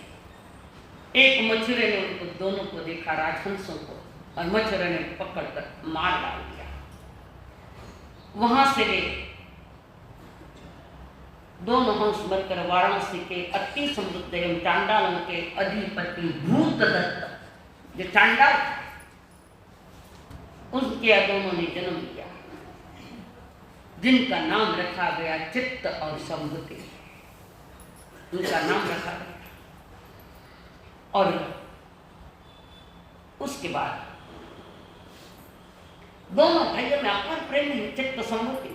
एक मछुरे ने उनको दोनों को देखा, राजहंसों को, और मछुरे ने पकड़कर मार डाल दिया। वहां से वे दोनों हंस बनकर वाराणसी के अति समृद्ध एवं चांडालों के अधिपति भूतदत्त, जो चांडाल था, उनके दोनों ने जन्म लिया, जिनका नाम रखा गया चित्त और संभूति, उनका नाम रखा गया। और उसके बाद दोनों भाइयों में अपार प्रेम है, चित्त संभूति।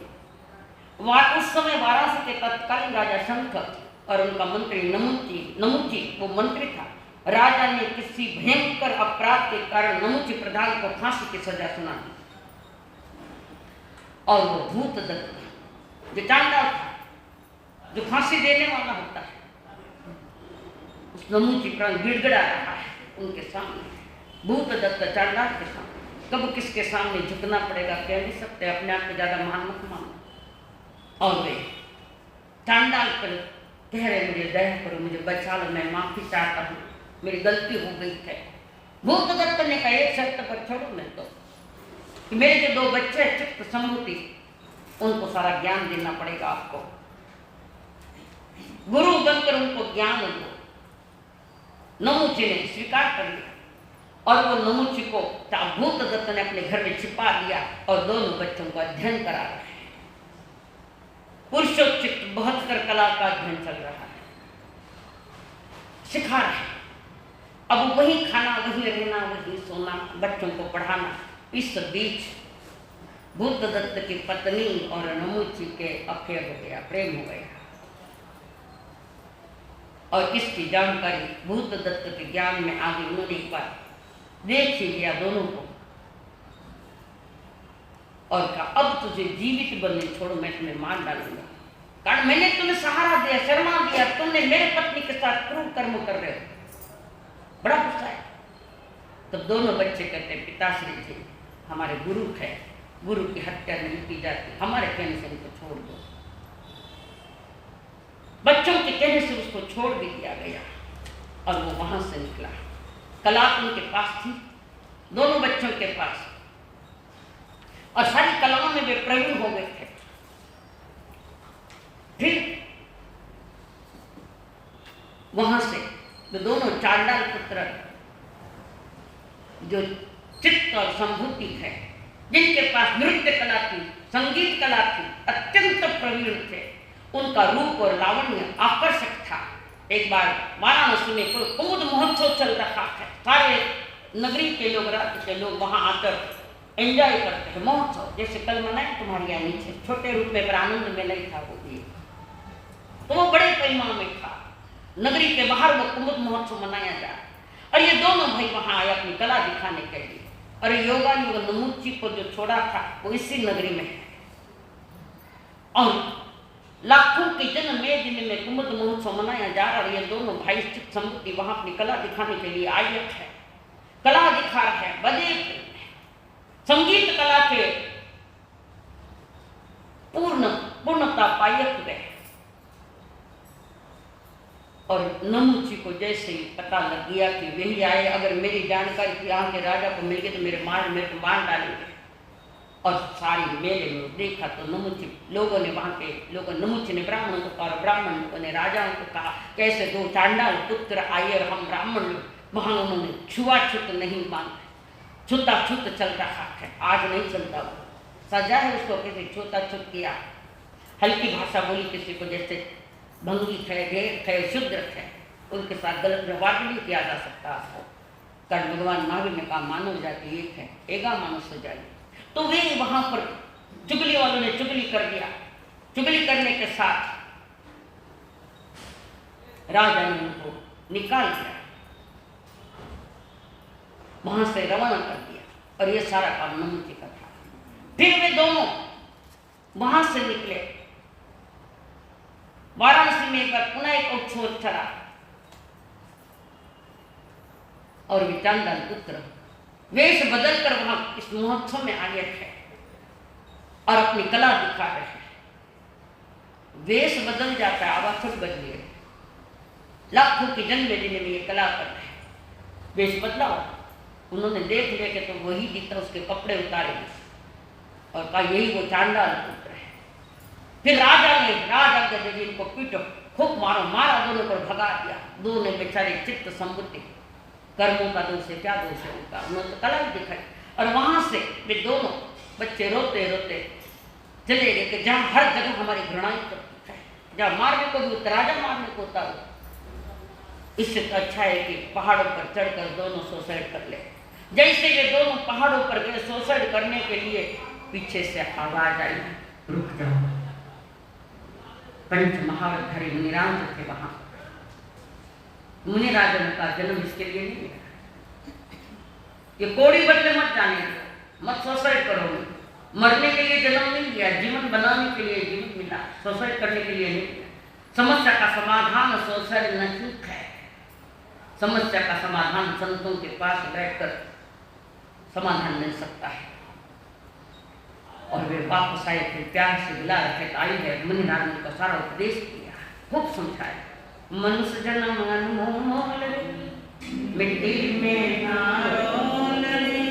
उस समय वाराणसी के तत्कालीन राजा शंकर और उनका मंत्री नमुची वो मंत्री था। राजा ने किसी भयंकर अपराध के कारण नमुची प्रधान को फांसी की सजा सुना दी, और वो भूतदत्त जो चांडाल था, जो फांसी देने वाला होता है, उस नमुची प्राण गिड़गिड़ा रहा है उनके सामने, भूतदत्त चांडाल के सामने। कब किसके सामने झुकना पड़ेगा कह नहीं सकते, अपने आप को ज़्यादा महान मत मानो। और वे चांडाल पर कह रहे मुझे दया करो, मुझे बचा लो, मैं माफ़ी चाहता हूँ, मेरी गलती हो गई है। भूतदत्त ने कहा एक शर्त पर छोड़ो मैं तो, कि मेरे जो 2 बच्चे हैं चित्त संभूति, उनको सारा ज्ञान देना पड़ेगा आपको, गुरु बनकर उनको ज्ञान दो। नमुची ने स्वीकार कर लिया और वो नमुची को भूतदत्त ने अपने घर में छिपा दिया और दोनों बच्चों को अध्ययन करा रहे हैं। पुरुषोचित 72 कला का अध्ययन चल रहा है, सिखा रहे हैं। अब वही खाना, वही रहना, वही सोना, बच्चों को पढ़ाना। इस बीच भूतदत्त की पत्नी और नमुची के अफेयर हो गया, प्रेम हो गया। और इसकी जानकारी भूतदत्त के ज्ञान में आ गई। उन्होंने एक बार देख ही लिया दोनों को और कहा अब तुझे जीवित बनने छोड़ो, मैं तुम्हें मार डालूंगा, कारण मैंने तुम्हें सहारा दिया, शर्मा दिया, तुमने मेरे पत्नी के साथ क्रूर कर्म कर रहे हो। बड़ा गुस्सा है। तब दोनों बच्चे कहते हैं पिताश्री जी हमारे गुरु है, गुरु की हत्या नहीं की जाती, हमारे कहने से इनको छोड़ दो। बच्चों के कहने से उसको छोड़ भी दिया गया और वो वहां से निकला। कला उनके पास थी, दोनों बच्चों के पास, और सारी कलाओं में वे प्रवीण हो गए थे। फिर वहां से जो दोनों चांडाल पुत्र जो चित्त और संभूति है, जिनके पास नृत्य कला थी, संगीत कला थी, अत्यंत प्रवीण थे, उनका रूप और लावण्य आकर्षक था। एक बार वाराणसी में कुमुद महोत्सव चल रहा है, सारे नगरी के लोग, राज्य के लोग वहां आकर एंजॉय करते हैं। महोत्सव जैसे कल मनाए तुम्हारे यहाँ नीचे, छोटे रूप में, पर आनंद में नहीं था वो भी, तो वो बड़े पैमाने में था। नगरी के बाहर वो कुमुद महोत्सव मनाया जा रहा, और ये दोनों भाई वहां आए अपनी कला दिखाने के लिए। और योगायुग नमुची को जो छोड़ा था वो इसी नगरी में है, और लाखों के जन्म में दिन में कुमुद महोत्सव मनाया जा रहा है। और ये दोनों भाई चित्त संभूति वहां अपनी कला दिखाने के लिए आए हैं, कला दिखा रहे हैं, बड़े संगीत कला के पूर्णता पायक हुए। और नमुची को जैसे ही पता लग गया कि वही आए, अगर मेरी जानकारी यहाँ के राजा को मिल गई तो मेरे को मार डालेंगे। और सारी मेले में देखा तो नमुची लोगों ने, वहाँ के लोगों, नमुची ने ब्राह्मणों को कहा, ब्राह्मण लोगों ने राजाओं को कहा, कैसे 2 चांडाल पुत्र आए और हम ब्राह्मण लोग, वहाँ उन्होंने छुआछूत नहीं माना, छूताछूत चल रहा है, आज नहीं चलता, वो सजा है उसको, किसी छूताछूत किया, हल्की भाषा बोली किसी को, जैसे भंगी थे, ढेर थे, शूद्र थे, उनके साथ गलत व्यवहार नहीं किया जा सकता आपको। कारण भगवान महावीर ने कहा मानव जाति एक है, एगा मनुष्य जाति। तो वे वहां पर चुगली वालों ने चुगली कर दिया। चुगली करने के साथ राजा ने उनको निकाल दिया, वहां से रवाना कर दिया, और ये सारा काम नमुची का था। फिर वे दोनों वहां से निकले, वाराणसी में एक बार पुनः एक उत्सव चला, और वे चांडाल पुत्र वेश बदलकर वहां इस महोत्सव में आए थे और अपनी कला दिखा रहे हैं। वेश बदल जाता है, आवाज थोड़ी बदली है, लाखों की जन्मदिन में ये कला कर रहे हैं, वेश बदला। उन्होंने देख लिया कि तो वही दिखता, उसके कपड़े उतारे और कहा यही वो चांडाल पुत्र है। फिर राजा ने राजा इनको पीटो, खूब मारो, मारा, दोनों पर भगा दिया। दोनों बेचारे चित्त संबुद्धि, कर्मों का दोष है, क्या दोष है उनका, उन्होंने तो कला ही दिखाई। और वहां से वे दोनों बच्चे रोते रोते चले गए कि जहाँ हर जगह हमारी घृणाई करती है, जहाँ मारने को भी राजा मारने को उतारो, इससे तो अच्छा है कि पहाड़ों पर चढ़कर दोनों सुसाइड कर ले। जैसे ये दोनों पहाड़ों पर गए सुसाइड करने के लिए, पीछे से आवाज आई, रुक जाओ। पंच महावतधारी मुनिराज थे वहां। मुनिराजन का जन्म इसके लिए नहीं मिला, ये कोड़ी बदले मत जाने दो, मत सुसाइड करो। मरने के लिए जन्म नहीं दिया, जीवन बनाने के लिए जीवन मिला, सुसाइड करने के लिए नहीं मिला। समस्या का समाधान सुसाइड नहीं है, समस्या का समाधान संतों के पास बैठकर समाधान मिल सकता है। और वे वापस आए, फिर प्यार से बुला रखे आई है। मुनिराज ने उनको सारा उपदेश किया, खूब समझाया। मनुष्य जन्म अनमोल मिट्टी में ना रोल रे,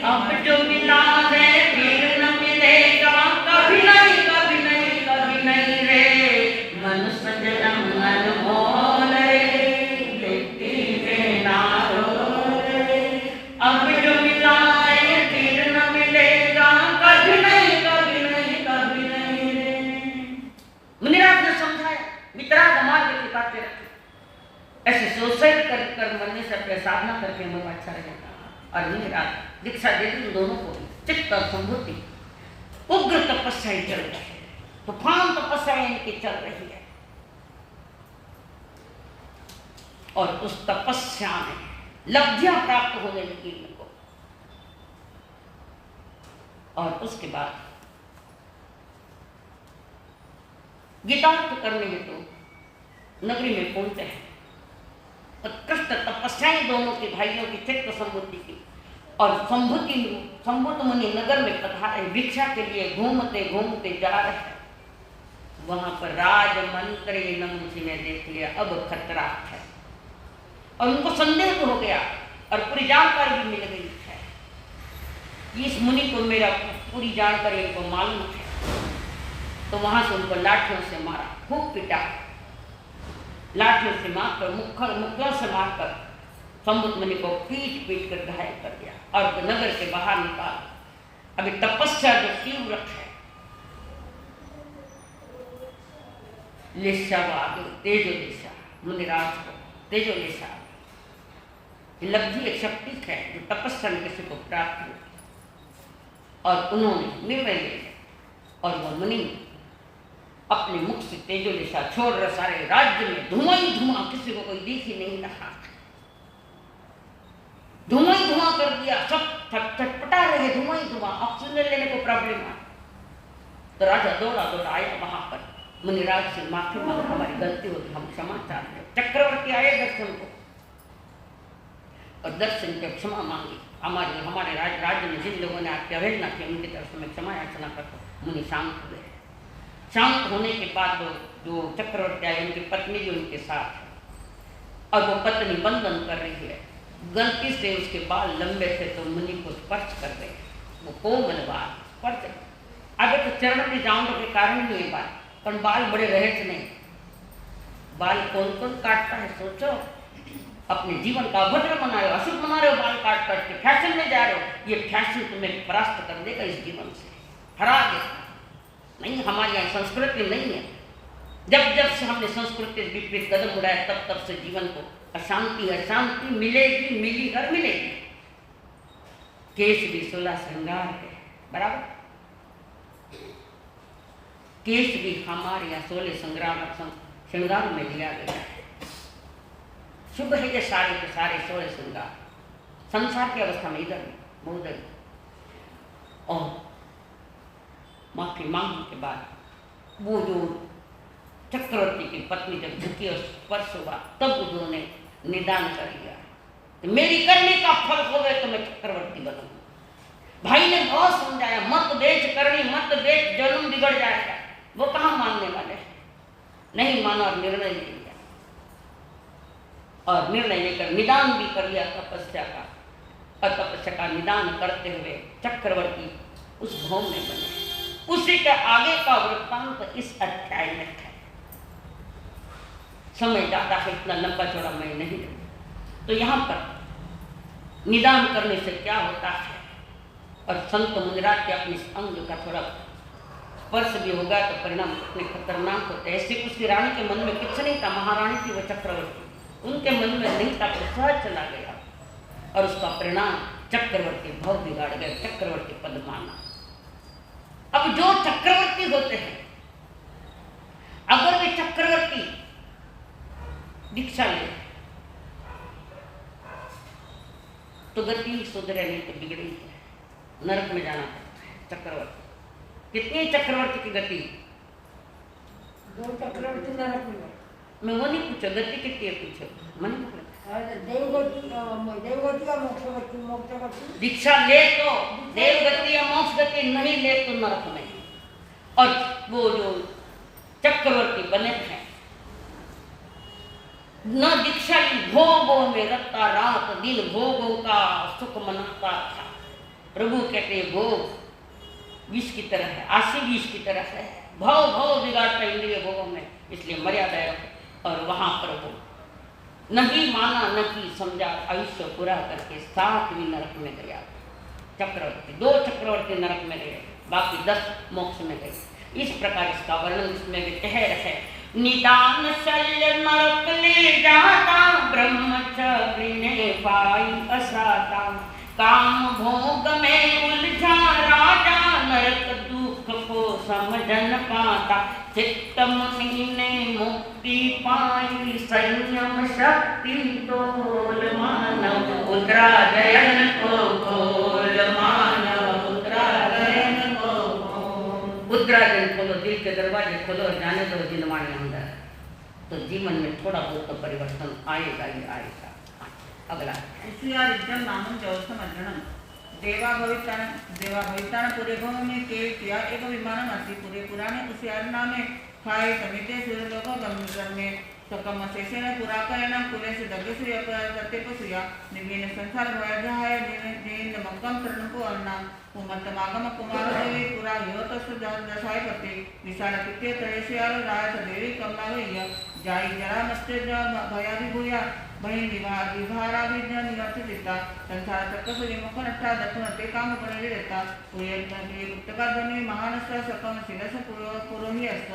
अब जो मिला है फिर न मिलेगा, कभी नहीं कभी नहीं कभी नहीं रे। मनुष्य जन्म अनमोल रे, मिट्टी में ना रोल रे, अब जो मिला है फिर न मिलेगा, कभी नहीं कभी नहीं कभी नहीं रे। मुनिराज ने समझाया, वितराग मार्ग की बातें रखी। ऐसे सुसाइड कर कर मरने से अपने साधना करके मन अच्छा रहेगा। और मुनिराज दीक्षा दे दी दोनों को, चित्त और संभूति। उग्र तपस्या चल रही है, तूफान तपस्या इनकी चल रही है। और उस तपस्या में लब्धियां प्राप्त होने लगी इनको। और उसके बाद गीतार्थ करने में तो नगरी में पहुंचे हैं। उत्कृष्ट तपस्याएं दोनों के भाइयों की चित्त संबुद्धि की। और संबुद्ध मुनि नगर में पधारे, भिक्षा के लिए घूमते घूमते जा रहे हैं। वहां पर राजमंत्री नमुची ने देख लिया अब खतरा है, और उनको संदेह हो गया और पूरी जानकारी भी मिल गई है। इस मुनि को मेरा पूरी जानकारी इनको मालूम है। तो वहां से उनको लाठियों से मारा, खूब पिटा, लाठियों से मारकर मुक्कों से मारकर संबुद्ध मुनि को पीट पीट कर घायल कर दिया और नगर के बाहर निकाल। अभी तपस्या जो तीव्र है, लिस्सा आगे तेजो लिस्सा, मुनिराज को तेजो लिस्सा लब्धि एक शक्ति है जो तपस्या में किसी को प्राप्त हुई। और उन्होंने निर्णय ले लिया और वह मुनि अपने मुख से तेजो लिशा छोड़ रहे। सारे राज्य में धुआं ही धुआं, किसी को कोई दिख ही नहीं रहा, धुआं ही धुआं कर दिया। सब छटपटा रहे, धुआं ही धुआं। ऑक्सीजन लेने को प्रॉब्लम है। तो राजा दौड़ा दौड़ा आया वहां पर, मुनिराज से माफी मांगा, हमारी गलती होगी, हम क्षमा चाहते हैं। चक्रवर्ती आए दर्शन को, और दर्शन के क्षमा मांगी। हमारे राज्य में जिन लोगों ने आपकी अवहेलना की उनकी तरफ से मैं क्षमा याचना करता हूँ। मुनि शांत हुए। शांत होने के बाद जो चक्रवर्ती आए, उनकी पत्नी भी उनके साथ है, और वो पत्नी बंधन कर रही है। गलती से उसके बाल लंबे थे तो मुनि को स्पर्श कर रहे, वो कोमल बाल स्पर्श। अगर तो चरण में जाऊंगे के कारण ही ये बाल, पर बाल बड़े रहे थे नहीं। बाल कौन कौन काटता है सोचो। अपने जीवन का अभद्र बना रहे हो, अशुभ बना रहे हो, बाल काट करके फैशन में जा रहे हो। ये फैशन तुम्हें परास्त कर देगा, इस जीवन से हरा देगा। नहीं, हमारे यहाँ संस्कृति नहीं है। जब जब से हमने संस्कृति विपरीत कदम उठाया, तब तब से जीवन को अशांति अशांति मिलेगी, मिली हर मिलेगी। केश भी 16 श्रृंगार है, बराबर। केश भी हमारे यहाँ 16 श्रृंगार में लिया गया है। शुभ है ये सारे के सारे 16 श्रृंगार संसार की अवस्था में इधर उधर। और माफी मांगने के बाद वो जो चक्रवर्ती की पत्नी जब झुकी और स्पर्श हुआ, तब उन्होंने निदान कर लिया, मेरी करने का फल होवे तो मैं चक्रवर्ती बनूंगा। भाई ने बहुत समझाया, मत बेच करनी, मत बेच, जन्म बिगड़ जाएगा। वो कहाँ मानने वाले हैं, नहीं माना और निर्णय ले लिया। और निर्णय लेकर निदान भी कर लिया तपस्या का। और तपस्या का निदान करते हुए चक्रवर्ती उस भवन में बने। उसी के आगे का वृत्तांत इस अध्याय में है। समय ज्यादा है, इतना लंबा चौड़ा मैं नहीं लूंगा। तो यहाँ पर निदान करने से क्या होता है, और संत मुनिराज के अपने अंग का थोड़ा स्पर्श भी होगा तो परिणाम कितने खतरनाक होते हैं। ऐसे उसकी रानी के मन में कुछ नहीं था, महारानी थी वो चक्रवर्ती, उनके मन में नहीं था, तो सहज चला गया और उसका परिणाम चक्रवर्ती भाव बिगाड़ गए, चक्रवर्ती पद माना। अब जो चक्रवर्ती होते हैं, अगर वे चक्रवर्ती दीक्षा ले तो गति सुधरे, नहीं तो बिगड़ी है, नरक में जाना पड़ता है। चक्रवर्ती कितनी चक्रवर्ती की गति, 2 चक्रवर्ती नरक में। मैं वो नहीं पूछा गति कितनी है, पूछो। मैंने देवगति और मोक्षगति दीक्षा ले तो देवगति या मोक्ष गति, नहीं ले तो नरक में। और वो जो चक्रवर्ती बने थे, न दीक्षा ली भोगों में रखता, रात दिन भोगों का सुख मनाता था। प्रभु कहते भोग विष की तरह है, आशी विष की तरह है, भाव भाव बिगाड़ता इंद्रिय भोगों में, इसलिए मर्यादा रखो। और वहां पर वो नहीं माना, न की समझा, आयुष्य पूरा करके 7वीं नरक में गया चक्रवर्ती। 2 चक्रवर्ती नरक में गए, बाकी 10 मोक्ष में गए। इस प्रकार इसका वर्णन इसमें भी कह रहे। निदान शल्य नरक ले जाता, ब्रह्मचर्य ने पाई असाता। काम भोग में उलझा राजा, नरक दुख को समझन पाता। चित्त मुनि ने मुक्ति पाई, संयम शक्ति तोल मानव। उद्राजयन को खोल मानव, उद्राजयन को खोल। उद्राजन खोलो, दिल के दरवाजे खोलो और जाने दो जिनवाणी अंदर, तो जीवन में थोड़ा बहुत तो परिवर्तन आएगा ही आएगा। अगला उषियारिज्यम नामं जौसमर्जनम। देवा भवितान पूरे भव में के किया एक विमानम अस्ति। पूरे पुराने उषियार नामे खाए समिते सूर्यलोक गम्य में सकम शेषेण पुराकयन कुले से दग्गे सूर्य प्रत्येक सूर्या निवीन संसार भय जहाय दिन मक्कम शरण को अन्ना उमतमागम कुमार देवी पुरा योतस दशाय पति विशाल पित्ते तरेशियार राय देवी कमला भैया जाई जरा मस्ते भया विभूया वही विभारा निवर्तिता संसार चक्र विमुख नट्टा दक्षिण ते काम बनेले रहता पूरे गुप्तका ध्वनि महानस सकम शिलस पुरोहि अस्त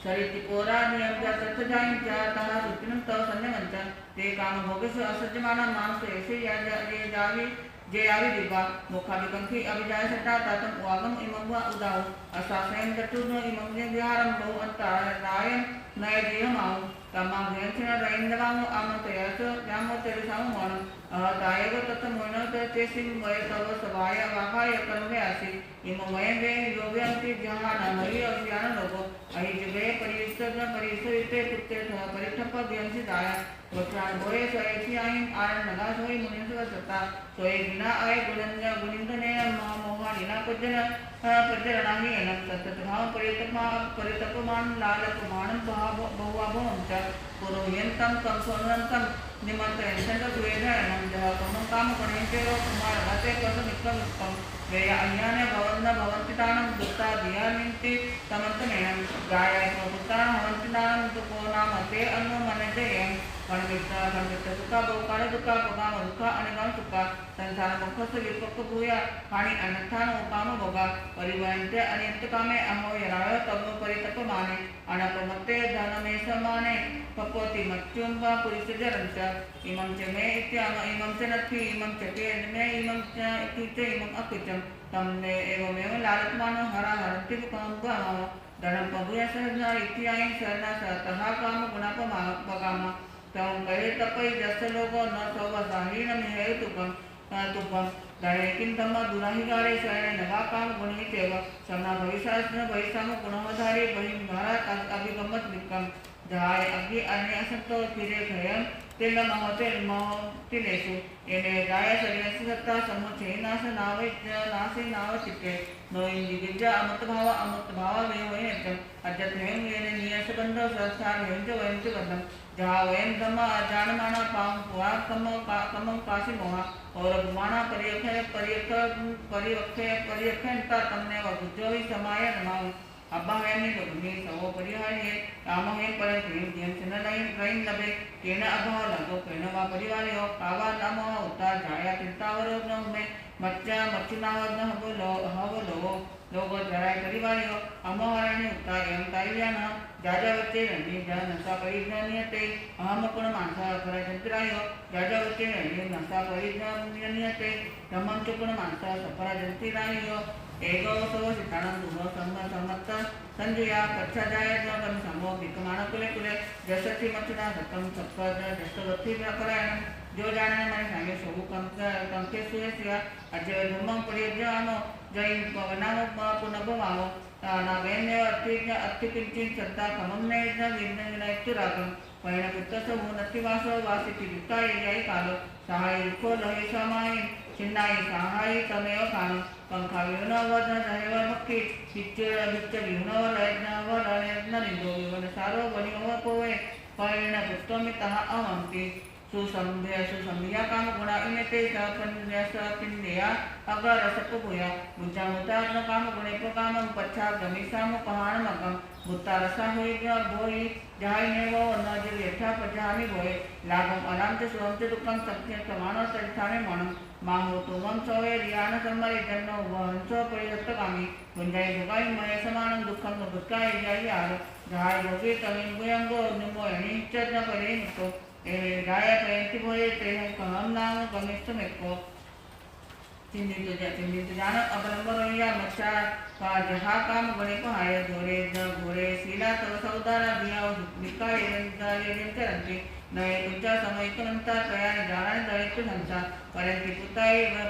सरिति पोरा नियम सत्य जाईंचा तहा रुचिनं तव संयमंचा ते काम भोगेश असज्जमाना मानस ऐसे ये जावी जे आवी दिवा मुखाभिकंखी अभिजाय सटा तातम वागम इमंगवा उदाव असासयन दटुनो इमंगे विहारम बहु अंतरायन नय देहमाउ तमा ग्रंथना रैंदवामो आमतयस जामो तेरसामो मन दायगो तत मोनो तेसिम वय तव सभाय वाखाय कर्मे आसी इम मयंगे योग्यंति जहान मरि अज्ञान लोगो अहि जगे परिसरिते कुत्ते परिठप ग्यंसि दाया वक्रान बोये सोयसी आइन आरण नगा सोई मुनिंद्र सत्ता सोई बिना आय गुणिंदने मोहानिना पज्जरणाहि एनं सतत भाव परितपमान लालकमानं बहुवाभवं च पुरोह्यन्तं कं सोनन्तं निमन्त्रयन्तं द्वेधयनं जः कमं कामगणेन्तेरो कुमारभते कसमिक्कमिक्कं वेय अन्यान्य भवन्तितानं दुष्टा धियानिन्ति तमन्तमेनं गायाय पुत्रान् हवन्तितानं तुको नाम ते अन्नो मनजयं कणविद्या सुखा बहुकाल दुःखा पगाम दुःखा अनिगाम सुखा संसार मुखस विपक्क भूया हानि अनर्थान उपाम भोगा परिवयन्ते अनित्य कामे अहो यराय तब परितपमाने अनपमत्ते धनमे समाने पकोति मत्युं वा पुरिसजरंच इमं च मे इमं च नत्थि इमं च के मे इमं च इति च इमं अकिचं तम्ने एवमेव लालकमानो हरा हरन्ति कामं धनं पभूय सहजा इत्यायं शरणा सतः काम गुणपगाम तम कहे तपई जस लोगो न सव साहीन में है तुपम गाड़े किन तम दुराही गाड़े शरण नगा काम गुणी तेव समना भविष्य भविष्यम गुणवधारी बहि महाराज अभिगमत विक्रम जाय अग्नि अन्य असंतो फिरे भयम तिल तिलेसु एने जाय शरीर सत्ता समुचे नाश नासे नाव चित्ते नो इंदि गिरजा अमत भाव वे वयं अजत हेम येने नियस बंध संसार हेम च वयं च बंधम जहाँ वयं धम्म अजानमाना पाम पुआ कमं काशी मोहा और अभिमाना परियक्षयंता तमने वुज्जोहि समाय नमामि अब्बा है नि बगुनी सवो परिहार्ये काम है परंतु दियं चन रैन लबे केन अभाव लगो केन वा परिवारयो कावा नमो उता जाया चिंतावरो न में मच्चा मच्चुनाव न हवलो लोगो जराय परिवारयो अमोहरणे उता एम ताइयान जाजा वच्चे रणी जन नसा परिज्ञानियते अहम कुण मानसा पर जंत्रायो जाजा वच्चे रणी नसा परिज्ञानियते धम्मं च कुण मानसा सफर जंत्रायो एगो सवो सितानं दुहो समत्त संजया कच्छा जाय जगन समो विकमान कुले कुले जसति मचना सतम सत्पद जसवति व्यापरायण जो जाने मन सांगे सबु कंके सुयसिया अजय धम्मं परिज्ञानो जय पवनाम पुनभमाव नावेन्य अत्युकिंचिन श्रद्धा कमम्ने विनयतुरागम पैण पुत्तसमो नतिवासो वासिति वित्ताय जय कालो सहाय रुखो लहे समाय चिन्नाय सहाय तमेव कानो पंखा विहुनवद धैव मक्की बिच्च विहुनवर यज्ञवर यज्ञ निंदो विवन सारो बनिव पोवे पैण पुत्तमितः अवंति सुसंध्या काम गुणा इमेते सपन्या अगर सपुया मुचा मुतार काम गुणे पकाम पच्छा गमीसाम पहाण मकम मुता रसा होई भोई जहाई ने वो नजर यथा पजामी भोए लागम अनाम च सुम च दुखम सत्य समानो चरिताने मनम माहो तुमम सोवे रियान सम्मरे जन्नो वहंसो परिदत्तकामी गुंजाई भुगाई मय समानं दुखम दुक्काय जाई आरो जहाई भोगे तमिन बुयंगो निमो यनि चद्न परे मुतो गाया प्रयंति भोये तेह कहम नाम गमिष्ठ मेको चिंतित जान अवलंबर या मच्छा का जहा काम बने को हाय घोरे घोरे सीला तव सौदारा दिया विका येन चरंती नये तुझा समय कनंता प्रयाण जाण दळित संसा परंति पुताई व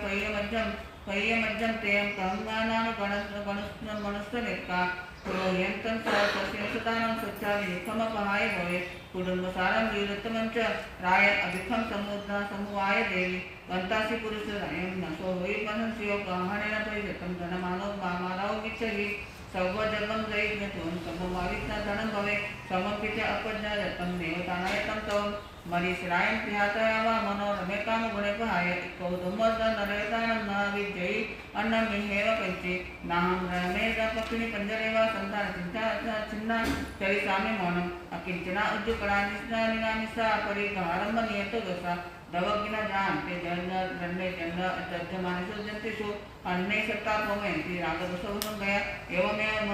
पय्य मध्यम तेम कहंगानान गणस मनुष्य मेका पुरोयंतं सस्यसदानं स्वच्छावि निखम पहाय भवे कुटुंब सारं विरुद्धमंच राय अभिखम समुवाय देवी वंतासी पुरुष रायम नसो होई पण सियो गहणेन परिजतम धन मानव मानव विचरी सर्व जन्मं दैव्यत्वं समवावित धनं भवे समपित अपज्ञायतं देवतानायतं तव मरीश्रायं प्रियातयावा मनोरमे काम गुणे पहाय कौतुमद नरेतानं न विजयी अन्नं मिहेव पंचे नाहं रमे पक्षिणी पंजरेवा संतान चिंता छिन्ना चरितामि मौनम् अकिंचना उज्जुकड़ा निस्सा परिघारंभ नियतो दशा दवगिना जानते जन्ने जन्म तज्जमानिषु जंतिषु अन्ने सत्ता पोमेंति रागदोषवनं गया एवमेव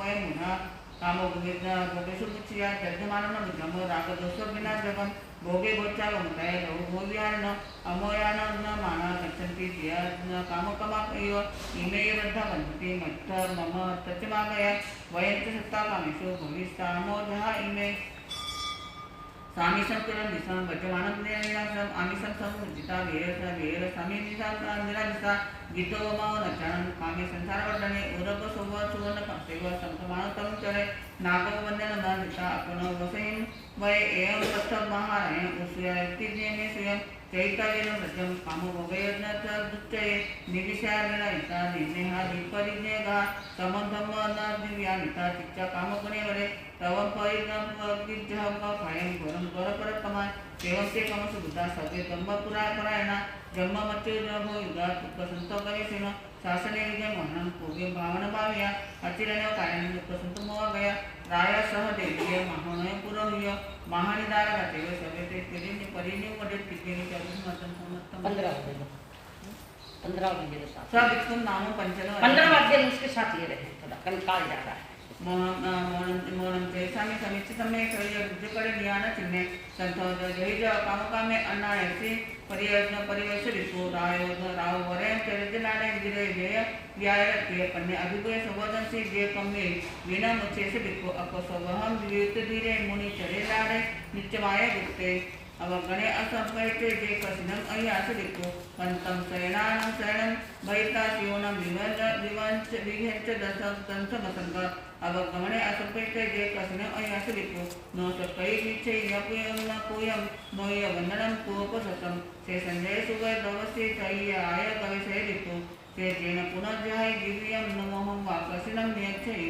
वयमुना कामो भोगेषु मुच्चिया जज्जमानं जम रागदोषविना जगम भोगे भोच्चावमुदय भोग्यान्न अमोयान न माना गच्छन्ति धिया कामकमापयो इमे बद्धा बन्धति मत्थ मम तच्चमागया वयं च सत्ताकामेषु भविष्यामोजः इमे सामिसं कुलं दिशं वज्रमानं निरासं आमिसं समुज्जिता वीर समीनिसा निरामिसा गीतो माओ नचनं कामे संसारवर्धने उरप सोव सुवर्ण सेव संतमानतम चरे नागो वंदन मानिता अपनो वसेन वय एवं तत्थ महाराय उस्यति ज्ञेने स्वयं चैतन्यं सत्यं कामो भोगयज्ञ च दुच्चये निविषयागेन इता निनेहा दीपरिज्ञेगा समधम्म न दिव्यानिता चिच्चा कामगुणे वरे तवं परिज्ञं खायं घोरं घोरपरतमाय एवं ते कमसु बुद्धा सत्ये तम्बपुरापरायणा जन्म मच्चे जभो युगा तुक्क संतो गवेसेन शासने विजय मोहनं पूर्वे भावना भाव्या अचिरण्य कारण दुक्क संतो मोह गया राया सह देवीय महानय पुरोहिय महानिदार गतेव सवेते तिरिनि परिनि वडे तिकेनि चौबीस मतम समस्तम 15 बजे सब इसको नाम पंचन 15 वाद्य उसके साथ ये रहे थोड़ा कंकाल जा रहा है मोनम तेसामी समीचितमे कड़े ज्ञान चिन्हे संतोष जय कामे अन्नायसी परियज्ञ परिवेश रिपो राव वरे चरितनाने गिरे जय व्यायत्य पन्ने अभिगय संवर्धन से जय कम्मे विना मुच्छे से बिको अको स्वहम वियुक्त धीरे मुनि चरे लाड़े नित्यमाय गुप्ते अवगणे असंपैते जे कसिनम अयास दिक्को पंतम शयनानं शयनं भयता शिवनं विवंच विघेच दशम तंस मसंग अवगमने असंपैते जे कसिनम अयास दिक्को नो सकै विचे यपुयं न कोयं नोय वंदनं कोपसतम से संजय सुगय दवसे चय आय कविसे दिक्को से जेन पुनर्जय दिव्यं नमोहं वाकसिनं नियच्छै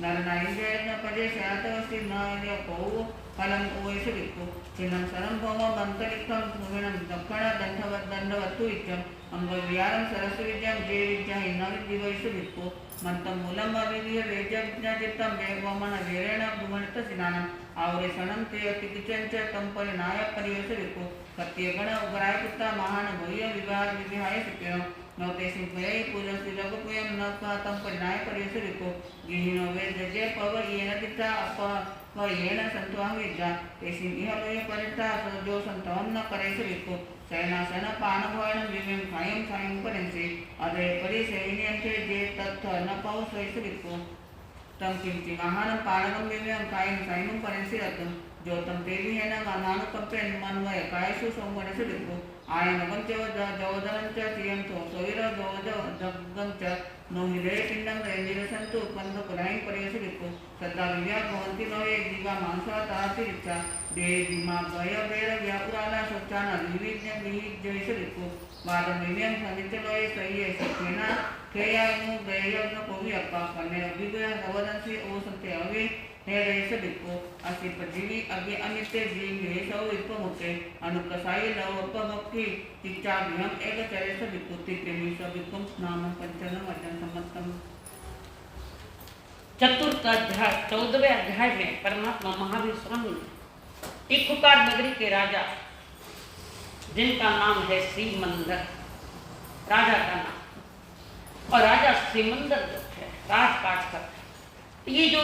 नरनारीजय पदे शयातवस्ति न कौ फलं ओयस दिक्को चिन्नं सरं भोम बंतलिक्तं सुगणं दक्षिण दंडवत्तु इत्यं अंगविहारं सरस्विद्यं जे विद्या हिन्नवि दिवैषु दिक्को मंतं मूलम् अविद्य वेद्यज्ञाचित्तं वेगोमन वीरेण भुवनित सिनानं आवरेशनं ते अतिकिचं च तं परिणाय परिवेश दिक्को सत्यगण उग्राय पुत्ता महान भूय विवाह विविहाय सिप्यं नौते सिंहय पूजन सिलगपुयं न तं परिणाय परिवेश दिक्को गिहिनो वेद्य पव येन दित्ता अप येन संतोहं विद्या तेसिं इह लोय परिता जो संतोहं न करेश दिक्को शयनासन पानभोयनं विवें खायं सायं परेंसि अदय परि सैन्यंचे जे तत्थ न पव स्वैस दिक्को तं किंचि महानं पानगं विवें खायं सायं परेंसि रतं ज्योतं तेविहेन नानुकंपेन मनवय कायसु संवनस दिक्को आयनगं च जवदनं च चियं सोविर जवद जगं च नो हृदय पिंडम रेंजिरसंतु उपन्नो कराई परियसरिको तथा विद्या भवन्ति नो एक दिवा मांसा तातिरिचा दे दिमा भय बेर व्यापुराला सोचाना विविध्य विहित जयसरिको वादमियम सनिचलो ये सही है सकेना केया नु बेय नो कोवी अपा कने अभिगय नवदंसी ओ सत्य अवे हे रेसरिको असि पजीवी अगे अनित्य जीव हे सौ इपमुते अनुकसाई लव उपभक्ति चिच्चा विहम एक चरेस विकुति प्रेमी सविकुम नाम पंचनम वचन सम्मतम। चतुर्थ अध्याय 14वें अध्याय में परमात्मा महावीर स्वामी इकुकार नगरी के राजा जिनका नाम है श्रीमंदर, राजा का नाम, और राजा श्रीमंदर जो है राजकाज करता है। ये जो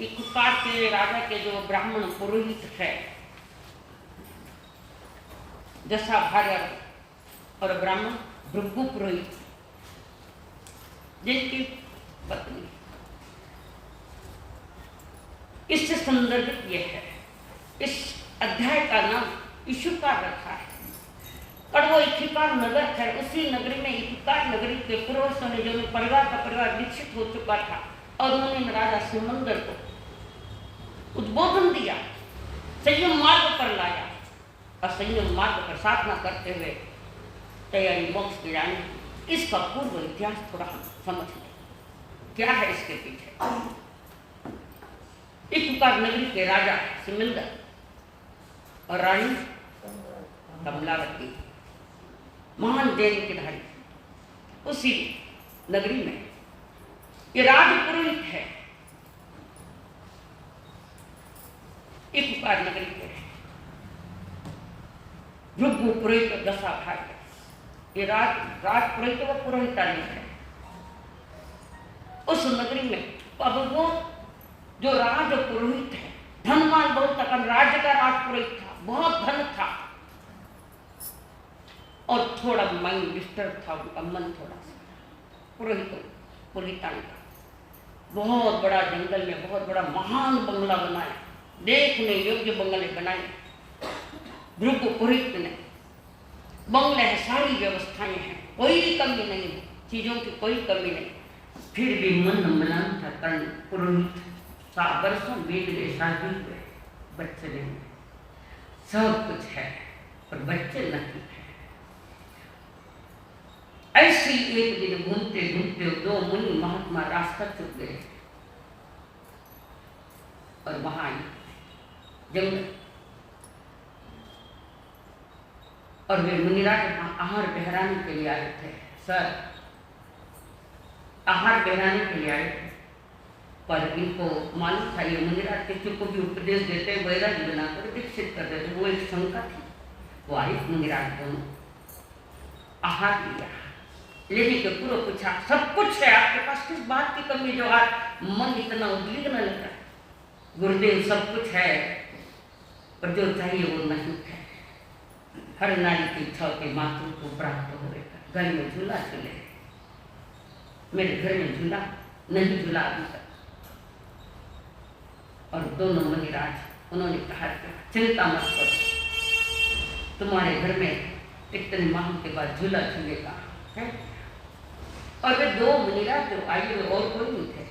इकुकार के राजा के जो ब्राह्मण पुरोहित है दशा भार्या और ब्राह्मण भृगु पुरोहित जिनकी पत्नी, इससे संदर्भित यह है। इस अध्याय का नाम इशुकार रखा है और वो इकुकार नगर है। उसी नगरी में इकुकार नगरी के पूर्वजों ने जो परिवार का परिवार विकसित हो चुका था और उन्होंने राजा श्रीमंदर को उद्बोधन दिया, संयम मार्ग पर लाया और संयम मार्ग पर साधना करते हुए तैयारी मोक्ष की जाने। इसका पूर्व इतिहास थोड़ा हम समझ लें, क्या है इसके पीछे। इकुकार नगरी के राजा श्रीमंदर और रानी कमलावती महान जैन की धारी, उसी नगरी में ये राजपुरोहित है। इकुकार नगरी के भृगु पुरोहित दशा भाई, ये राजपुरोहित व पुरोहितानी है। उस नगरी में अब वो जो राज पुरोहित है धनवान बहुत था, राज्य का राजपुरोहित था, बहुत धन था और थोड़ा माइंड डिस्टर्ब था, उनका मन थोड़ा सा पुरोहितानी का। बहुत बड़ा जंगल में बहुत बड़ा महान बंगला बनाया, देखने योग्य बंगले बनाए भृगु पुरोहित ने। बंगले है, सारी व्यवस्थाएं हैं, कोई कमी नहीं है, चीजों की कोई कमी नहीं। फिर भी मन मलान था कर्ण पुरोहित, वर्षों बीत गए, शादी हुए, बच्चे नहीं, सब कुछ है पर बच्चे नहीं है। ऐसे एक दिन घूमते घूमते दो मुनि महात्मा रास्ता चुक गए और वहां जंगल, और वे मुनिराज वहां आहार बहराने के लिए आए थे। सर आहार बहराने के लिए आए थे, पर इनको मालूम था ये मुनिराज किसी को भी उपदेश देते वैराग्य बनाकर दीक्षित कर देते। वो एक शंका थी, वो आई मुनिराज दोनों आहार लिया, लेने के पूर्व पूछा सब कुछ है आपके पास, किस बात की कमी जो आज मन इतना उद्विग्न लग रहा है। गुरुदेव सब कुछ है पर जो चाहिए वो नहीं है। हर नारी की इच्छा के मातृ को प्राप्त हो गया, घर में झूला झूले, मेरे घर में झूला नहीं झूला अभी तक। और दोनों मुनिराज उन्होंने कहा चिंता मत करो, तुम्हारे घर में इतने माह के बाद झूला झूलेगा है। और वे दो मुनिराज जो आए हुए और कोई नहीं थे,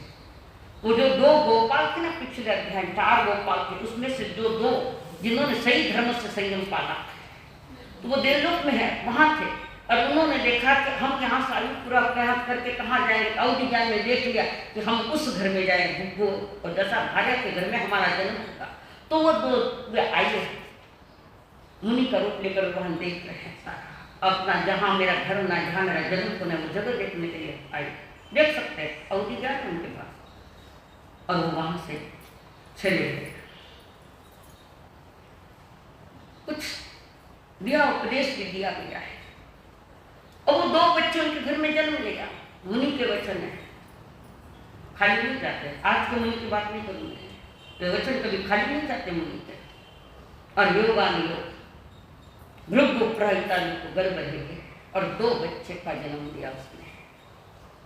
वो जो दो गोपाल थे ना पिछले अध्याय 4 गोपाल थे, उसमें से जो दो जिन्होंने सही धर्म से संयम पाला तो वो देवलोक में है, वहां थे। और उन्होंने देखा कि हम यहाँ से आयु पूरा प्रयास करके कहाँ जाएंगे, अवधि ज्ञान में देख लिया कि हम उस घर में जाएंगे, वो और दशा भार्या के घर में हमारा जन्म होगा। तो वो दो वे आए मुनि का रूप लेकर वहां देख रहे हैं सारा अपना, जहाँ मेरा घर होना, जहाँ मेरा जन्म होना, वो जगह देखने के लिए आए। देख सकते हैं अवधि ज्ञान है उनके पास। और वो वहां से चले गए, कुछ दिया उपदेश भी दिया गया है। और वो दो बच्चों के घर में जन्म लिया, मुनि के वचन है, खाली नहीं जाते। आज के मुनि की बात नहीं करूंगी, तो वचन कभी खाली नहीं जाते मुनि के। और योगानुयोग भृगु पुरोहितानी को गर्भ लेके और 2 बच्चे का जन्म दिया उसने।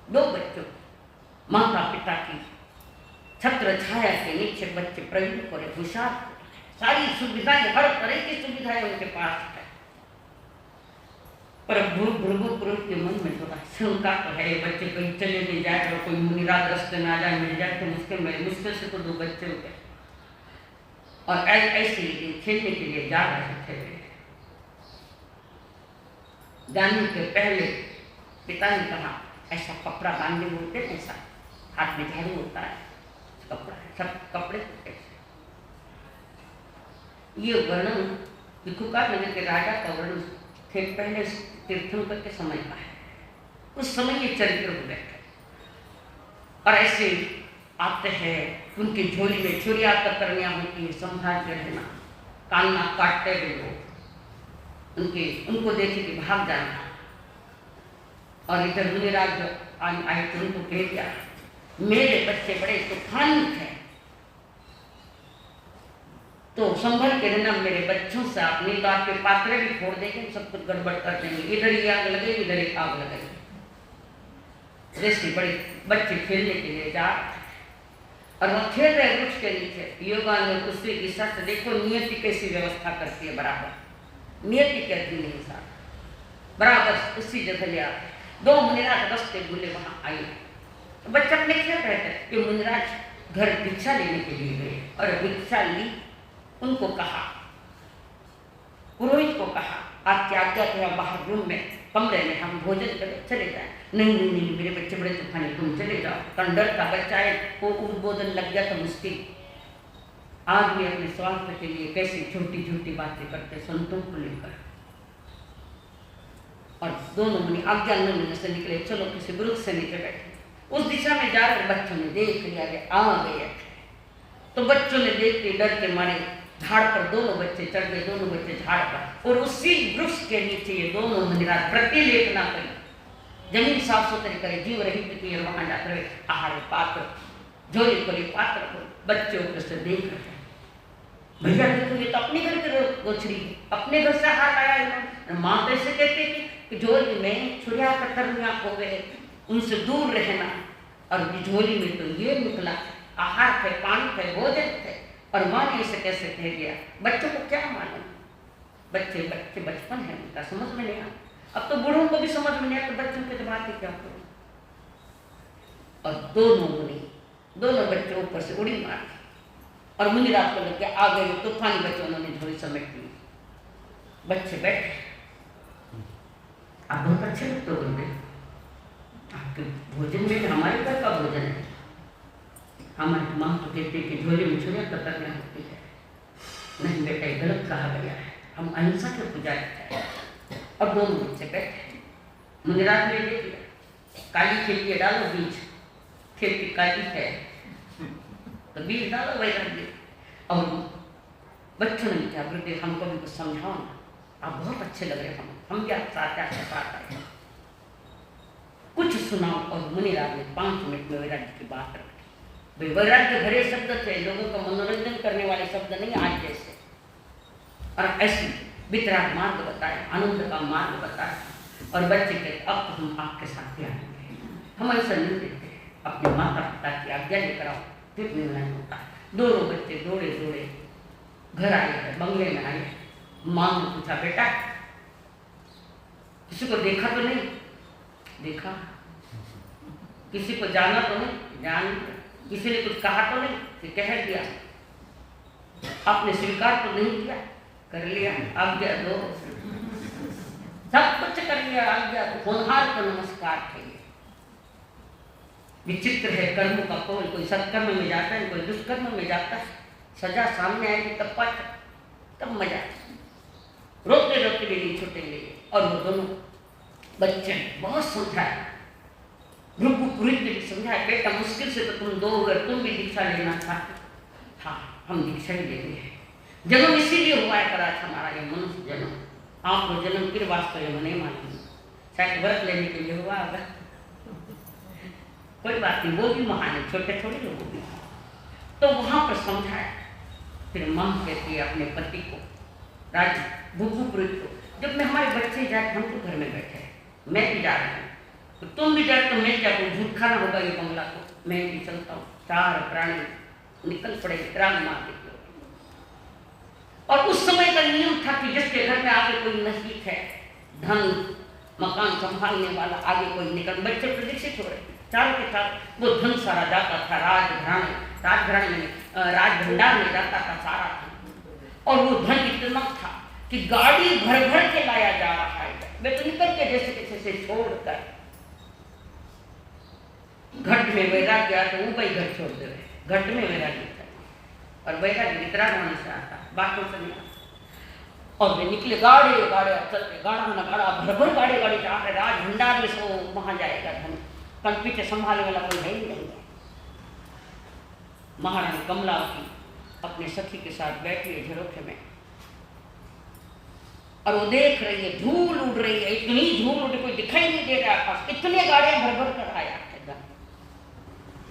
2 बच्चों, माता पिता की छत्र छाया के नीचे बच्चे प्रयुक्त और होशियार, सारी सुविधाएं, हर तरह की सुविधाएं उनके पास है। पर भृगु के मन में थोड़ा शंका तो है, बच्चे कहीं चले भी जाए और कोई मुनिराज रास्ते में आ जाए मिल जाए तो मुश्किल से तो 2 बच्चे हो गए। और ऐसे ही खेलने के लिए जा रहे थे। जाने के पहले पिता ने कहा ऐसा कपड़ा बांधे होते, ऐसा हाथ में झाड़ू होता है, कपड़ा सब कपड़े होते। ये वर्णन भिखुकार नगर के राजा का वर्णन थे पहले तीर्थंकर के समय का है। उस समय ये चरित्र हो गए थे। और ऐसे आते हैं, उनकी झोली में छुरिया कतरनियाँ होती है, संभाल के रहना, कान्ना काटते हुए लोग उनको देखे कि भाग जाना। और इधर मुनिराज आए तो उनको कह दिया मेरे बच्चे बड़े तूफानी थे, तो संभल के रहना, मेरे बच्चों से आप नहीं तो आपके पात्रे भी फोड़ देंगे, सब कुछ गड़बड़ कर देंगे, इधर ही आग लगेगी इधर ही आग लगेगी। जैसे बड़े बच्चे खेलने के लिए जा और वह खेल रहे वृक्ष के नीचे। योगान ने उसकी दिशा से देखो नियति कैसी व्यवस्था करती है, बराबर नियति के अधीन इंसान बराबर उसी जगह ले आते। 2 मुनिराज रस्ते भूले वहां आए, तो बच्चे अपने खेल रहे थे कि मुनिराज घर भिक्षा लेने के लिए गए और भिक्षा ली। उनको कहा, पुरोहित को कहा आप क्या क्या बाहर रूम में कमरे में हम भोजन करें, चले जाए। नहीं नहीं नहीं मेरे बच्चे बड़े तूफानी, तुम चले जाओ। कंडर का बच्चा है, को उद्बोधन लग गया तो मुश्किल। आज भी अपने स्वार्थ के लिए कैसी छोटी छोटी बातें करते संतों को लेकर। और दोनों मुनि आज्ञा लेने से निकले, चलो किसी वृक्ष से नीचे बैठे। उस दिशा में जाकर बच्चों ने देख लिया कि आ गए, तो बच्चों ने देखते डर के मारे झाड़ पर दोनों बच्चे चढ़ गए, दोनों बच्चे झाड़ पर। और उसी वृक्ष के नीचे ये दोनों मुनिराज प्रतिलेप ना करें, जमीन साफ सुथरी करे, जीव रहित की वहां जाकर आहार पात्र झोली खोली पात्र को बच्चे ऊपर से देख रहे हैं। भैया देखो ये तो अपने घर के गोछड़ी, अपने घर से हाथ आया इन्होंने। माँ कैसे कहती थी कि झोली में छुरिया कतरनियाँ हो गए, उनसे दूर रहना। और झोली में तो ये निकला, आहार थे, पानी थे, भोजन थे, और माँ ने इसे कैसे कह दिया। बच्चों को क्या मालूम, बच्चे बचपन है उनका, समझ में नहीं आता। अब तो बूढ़ों को भी समझ में नहीं आता, तो बच्चों की बात ही क्या करूं। और दोनों बच्चे ऊपर से उड़ी मार और मुनिराज को लग गया आ गए तूफानी बच्चे, उन्होंने झोली समेट ली। बच्चे बैठे, आप बहुत अच्छे लगते हो बंदे, आपके भोजन में हमारे घर का भोजन है। हमारी माँ तो कहते कि झोली में छुरियाँ कतरनियाँ होती है। नहीं बेटा ये गलत कहा गया है, हम अहिंसा के पुजारी हैं। और दोनों बच्चे बैठे, मुनिराज ने देख लिया काली खेत डालो बीज, खेती काली है तो बीज डालो वैराग्य। और बच्चों ने क्या बोलते, हमको भी कुछ समझाओ ना, आप बहुत अच्छे लग रहे, हम क्या साथ आए कुछ सुनाओ। और मुनिराज ने 5 मिनट में वैराग्य की बात रखी। भाई वैराग्य भरे शब्द थे, लोगों का मनोरंजन करने वाले शब्द नहीं आज जैसे। और ऐसे वितराग मार्ग बताया, आनंद का मार्ग बताया। और बच्चे कहते अब तो हम आपके साथ ही आएंगे, हम ऐसा नहीं देते, अपने माता पिता की आज्ञा लेकर आओ, फिर निर्णय होता है। दोनों बच्चे दौड़े दौड़े घर आए, बंगले में आए। माँ ने पूछा बेटा किसी को देखा तो नहीं? देखा। किसी को जाना तो नहीं? जान। किसी ने कुछ कहा तो नहीं? कि कह दिया। आपने स्वीकार तो नहीं किया? कर लिया। आज्ञा दो। सब कुछ कर लिया, आज्ञा दो। होनहार को नमस्कार है। विचित्र है कर्मों का कौन, कोई सत्कर्म में जाता है, कोई दुष्कर्म में जाता है। सजा सामने आएगी तब पाठ, तब मजा। रोते रोते भी नहीं छूटेंगे। और वो दोनों बच्चे बहुत समझाए, भृगु पुरोहित ने भी समझाया, बेटा मुश्किल से तो तुम 2 अगर तुम भी दीक्षा लेना चाहते, हाँ हम दीक्षा ही लेते हैं। जन्म इसीलिए हुआ है करा हमारा ये मनुष्य जन्म। आपको जन्म फिर वास्तव में नहीं मालूम, शायद व्रत लेने के लिए हुआ होगा, कोई बात नहीं, वो भी महान है, छोटे छोटे लोगों भी। तो वहां पर समझाया। फिर माँ कहती है अपने पति को, राजा भृगु पुरोहित को, जब मैं हमारे बच्चे जाए, हम तो घर में बैठे हैं, मैं भी जा रही हूँ, तो तुम भी जाए तो मैं क्या करूँ, झूठ खाना होगा ये बंगला को, मैं भी चलता हूँ। 4 प्राणी निकल पड़े राग मार के। और उस समय का नियम था कि जिसके घर में आके कोई नसीब है, धन मकान संभालने वाला आगे कोई निकल, बच्चे प्रदीक्षित हो रहे थे चारों के चारों। वो धन सारा जाता था राजघराने में, राज भंडार में जाता था सारा धन। और वो धन इतना था कि गाड़ी भर भर के लाया जा रहा है। मैं तो निकल के जैसे किसी से छोड़कर घट में वैराग्य आता, वो भाई घर छोड़ दे, घट में वैराग्य था। और वैराग्य वितरागमन से आता, बातों से नहीं आता। और वे निकले गाड़े चलते, गाड़ा ना गाड़ा भर भर गाड़ी जा रहे। राज भंडार में सो वहां जाएगा धन, कल पीछे संभालने वाला कोई है ही नहीं। महारानी कमलावती अपने सखी के साथ बैठी है झरोखे में, और वो देख रही है धूल उड़ रही है, इतनी धूल उड़, कोई दिखाई नहीं दे रहा पास, इतने गाड़ियां भर भर कर आया है।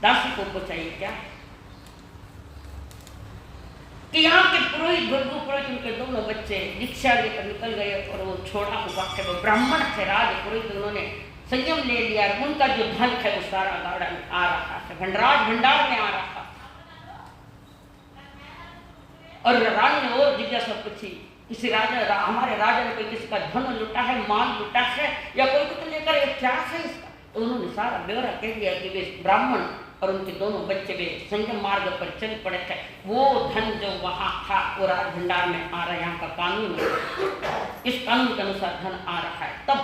दासी को चाहिए क्या कि यहाँ के पुरोहित भृगु पुरोहित उनके दोनों बच्चे दीक्षा लेकर निकल गए, और वो छोड़ा हुआ के वो ब्राह्मण थे राज पुरोहित, उन्होंने संयम ले लिया। उनका जो धन है वो सारा गाड़ा में आ रहा है, भंडार में आ रहा। और रानी ने और जिज्ञासा पूछी, किसी राजा, हमारे राजा ने कोई किसी का धन लुटा है, माल लुटा है, या कोई कुछ लेकर, क्या है इसका? तो उन्होंने सारा ब्यौरा कह दिया कि वे ब्राह्मण और उनके दोनों बच्चे वे संयम मार्ग पर चल पड़े थे। वो धन जो वहां था वो राज भंडार में आ रहा है, यहाँ का कानून है, इस कानून के अनुसार धन आ रहा है। तब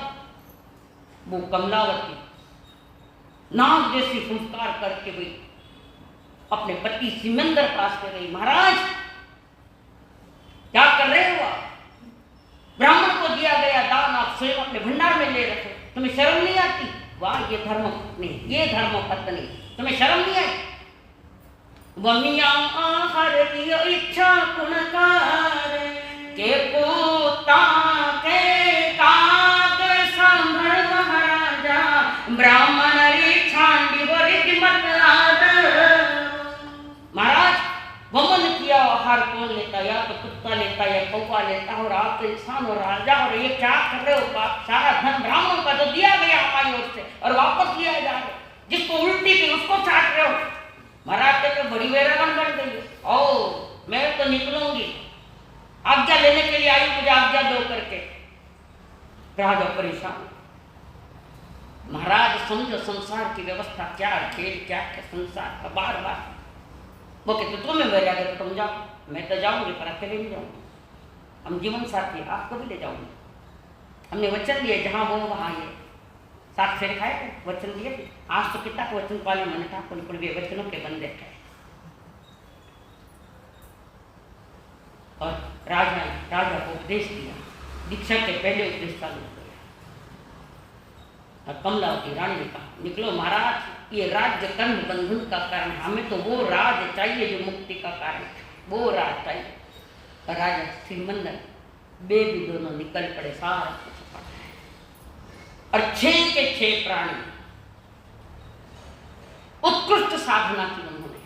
वो कमलावती नाग जैसी फुंकार करके हुई अपने पति सिमंदर पास कर गई, महाराज क्या कर रहे हो आप? ब्राह्मण को दिया गया दान आप स्वयं अपने भंडार में ले रखे, तुम्हें शर्म नहीं आती? वाह ये धर्म पत्नी, ये धर्म पत्नी, तुम्हें शर्म नहीं आई? वमिया हर इच्छा गुणकार के पोता के काग संभल महाराजा ब्राह्मण छांडी मत आदर। महाराज वमन किया आहार कौन लेता, या तो कुत्ता लेता या कौवा लेता, और आप तो इंसान और राजा, और ये क्या कर रहे हो बाप? सारा धन ब्राह्मणों का जो दिया गया हमारी ओर से और वापस लिया जा रहा है, जिसको उल्टी की उसको छाट रहे हो। महाराज तो बड़ी वैरागन बन गई। ओ मैं तो निकलूंगी, आज्ञा लेने के लिए आई, मुझे आज्ञा दो करके। राजा परेशान, महाराज समझो संसार की व्यवस्था क्या खेल, क्या संसार का बार बार वो कहते तुम्हें वैराग्य तो तुम जाओ, मैं तो जाऊंगी पर अकेले नहीं जाऊंगी, हम जीवन साथी आपको भी ले जाऊंगी। हमने वचन दिए जहां वो वहां ये साथ फेर खाए थे, वचन दिए थे। आज तो कितना वचन पाले मन ठाकुर वे वचनों के बंदे थे। और राजा को उपदेश दिया, दीक्षा के पहले उपदेश चालू हो गया। और कमलावती रानी ने कहा निकलो महाराज, ये राज्य कर्म बंधन का कारण, हमें तो वो राज चाहिए जो मुक्ति का कारण है, वो राज चाहिए। और राजा सिमंदर बेबी दोनों निकल पड़े, सारा कुछ और 6 के 6 प्राणी उत्कृष्ट साधना की उन्होंने,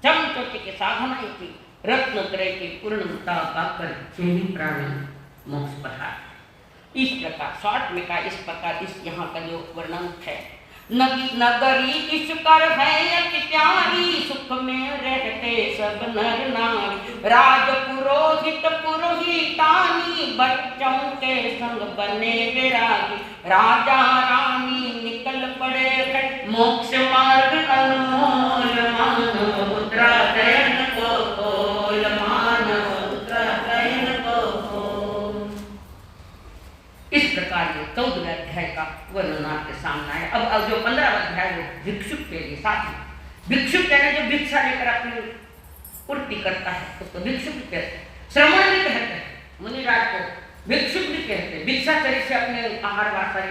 चरम चोटी की साधना की, रत्न त्रय की पूर्णता पाकर 6 प्राणी मोक्ष पधार। इस प्रकार शॉर्ट में का इस प्रकार इस यहाँ का जो वर्णन है, नगरी इस कर है अति प्यारी, सुख में रहते सब नर नारी, राज पुरोहित पुरोहितानी, बच्चों के संग बने विरागी, राजा रानी निकल पड़े मोक्ष मार्ग अनमोल, मानव उत्तरायण को खोल, मानव उत्तरायण को खोल। इस प्रकार ये 14वें अध्याय का वर्णन आपके सामने आया। अब जो 15वां अध्याय वो भिक्षुक के लिए साथी, भिक्षुक कहने जो भिक्षा लेकर अपनी पूर्ति करता है उसको भिक्षुक कहते हैं। श्रमण भी कहते हैं, मुनिराज को भिक्षुक भी कहते हैं, भिक्षाचर्य से अपने आहार वासारी,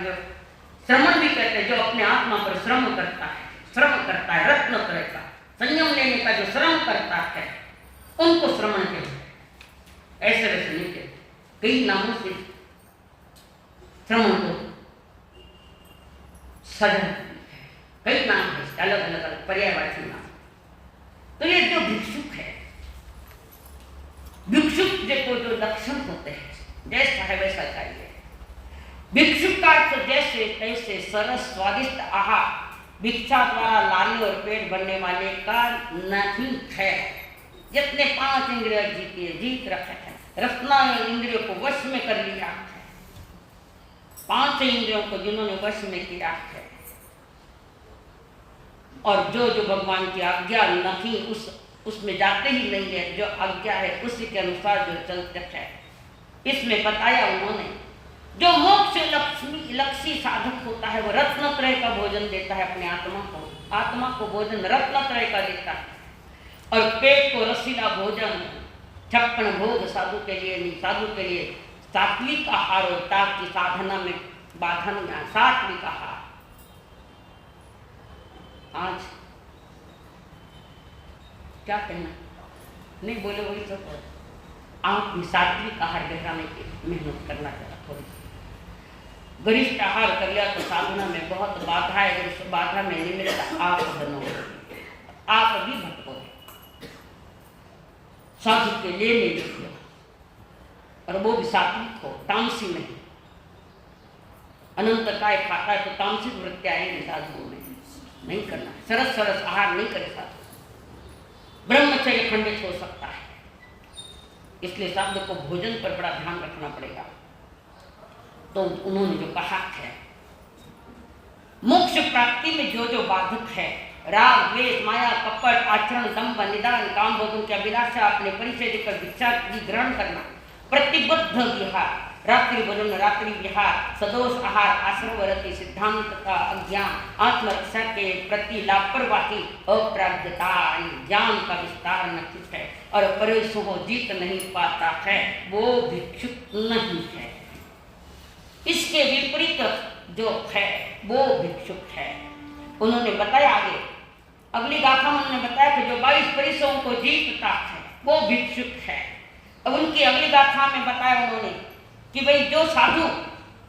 श्रमण भी कहते हैं जो अपने आत्मा पर श्रम करता है, रत्न त्रय का संयम लेने का जो श्रम करता है उनको श्रमण कहते हैं। ऐसे वैसे नहीं कहते, कई नामों से श्रमण को सजन, कई नाम है, अलग अलग पर्यायवाची नाम। तो ये जो भिक्षुक है, भिक्षुक को जो लक्षण होते हैं जैसा है वैसा चाहिए। भिक्षुक का अर्थ जैसे तैसे सरस स्वादिष्ट आहार भिक्षा द्वारा लाने और पेट भरने वाले का नहीं है। जितने 5 इंद्रिय जीत रखे हैं, रसना इंद्रियों को वश में कर लिया है, 5 इंद्रियों को जिन्होंने वश में किया है और जो जो भगवान की आज्ञा नहीं उसमें जाते ही नहीं है, जो आज्ञा है उसी के अनुसार जो चलते हैं। इसमें बताया उन्होंने जो मोक्ष लक्ष्मी साधक होता है वो रत्नत्रय का भोजन देता है अपने आत्मा को भोजन रत्नत्रय का देता है, और पेट को रसीला भोजन 56 भोग साधु के लिए नहीं, साधु के लिए सात्विक आहार होता कि साधना में बाधा नहीं आए, सात्विक आहार। आज क्या कहना, नहीं बोले वही सब आप सात्विक आहार दिखाने की मेहनत करना चाहिए। थोड़ी गरिष्ठ आहार कर लिया तो साधना में बहुत बाधा है, अगर उस बाधा में नहीं मिलता आप बनोगे, आप भी भटकोगे। साधु के लिए नहीं लिया और वो भी सात्विक हो, तामसी नहीं। अनंत काय खाता है तो तामसिक वृत्ति आएंगे साधुओं में, नहीं करना। सरस सरस आहार नहीं करे साधु, ब्रह्मचर्य खंडित हो सकता है। इसलिए साधु को भोजन पर बड़ा ध्यान रखना पड़ेगा। तो उन्होंने जो कहा है मोक्ष प्राप्ति में जो जो बाधक है, राग द्वेष माया कपट आचरण दंभ निदान काम भोगन की अभिलाषा, अपने परिचय देकर भिक्षा ग्रहण करना, प्रतिबद्ध विहार, रात्रि भोजन रात्रि विहार, सदोष आहार, आश्रवरति, सिद्धांत का अज्ञान, आत्मरक्षा के प्रति लापरवाही, अप्राज्ञता, ज्ञान का विस्तार नचित है और परेशों को जीत नहीं पाता है, वो भिक्षुक नहीं है। इसके विपरीत जो है वो भिक्षुक है। उन्होंने बताया आगे अगली गाथा में उन्होंने बताया कि जो 22 परेशों को जीतता है वो भिक्षुक है। अब उनकी अगली गाथा में बताया उन्होंने कि भाई जो साधु,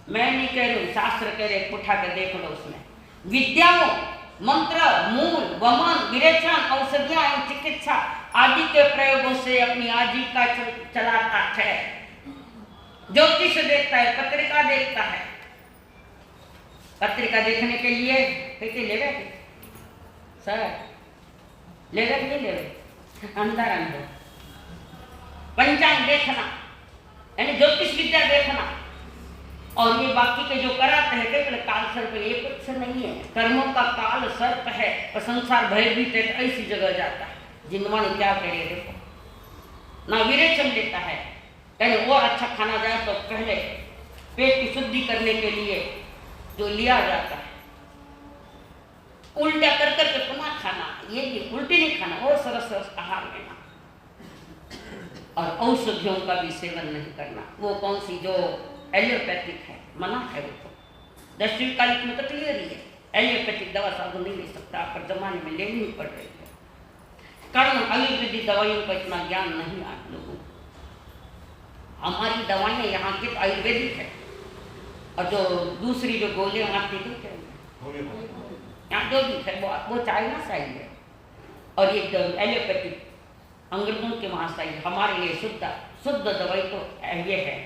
मैं नहीं कह रही हूँ, शास्त्र कह रहे, उठा के देख लो, उसमें विद्याओं मंत्र मूल वमन विरेचन औषधियां एवं चिकित्सा आदि के प्रयोगों से अपनी आजीविका चलाता है, ज्योतिष देखता है, पत्रिका देखता है। पत्रिका देखने के लिए कहते ले रहे सर, ले रहे नहीं ले रहे, अंदर अंदर पंचांग देखना यानी ज्योतिष विद्या देखना, और ये बाकी के जो कराते हैं केवल काल सर्प, ये कुछ नहीं है। कर्मों का काल सर्प है और संसार भयभीत है, ऐसी जगह जाता है। जिनवाणी क्या करे देखो ना, विरेचन लेता है यानी और अच्छा खाना जाए तो पहले पेट की शुद्धि करने के लिए जो लिया जाता है, उल्टा कर करके पुनः खाना, ये भी उल्टी नहीं खाना, और सरस सरस आहार लेना, और औषधियों का भी सेवन नहीं करना। वो कौन सी जो एलियोपैथिक है, मना है वो तो, दशकालिक में तो क्लियर ही है, एलियोपैथिक दवा साधु नहीं ले सकता, पर जमाने में लेनी ही पड़ रही है, कारण आयुर्वेदिक दवाइयों का इतना ज्ञान नहीं आप लोगों को। हमारी दवाइयाँ यहाँ की तो आयुर्वेदिक है, और जो दूसरी जो गोलियाँ आती थी यहाँ जो भी है वो चाइना से आई है, और ये एलोपैथिक अंग्रेजों के वहाँ से आई। हमारे लिए शुद्ध दवाई तो ये है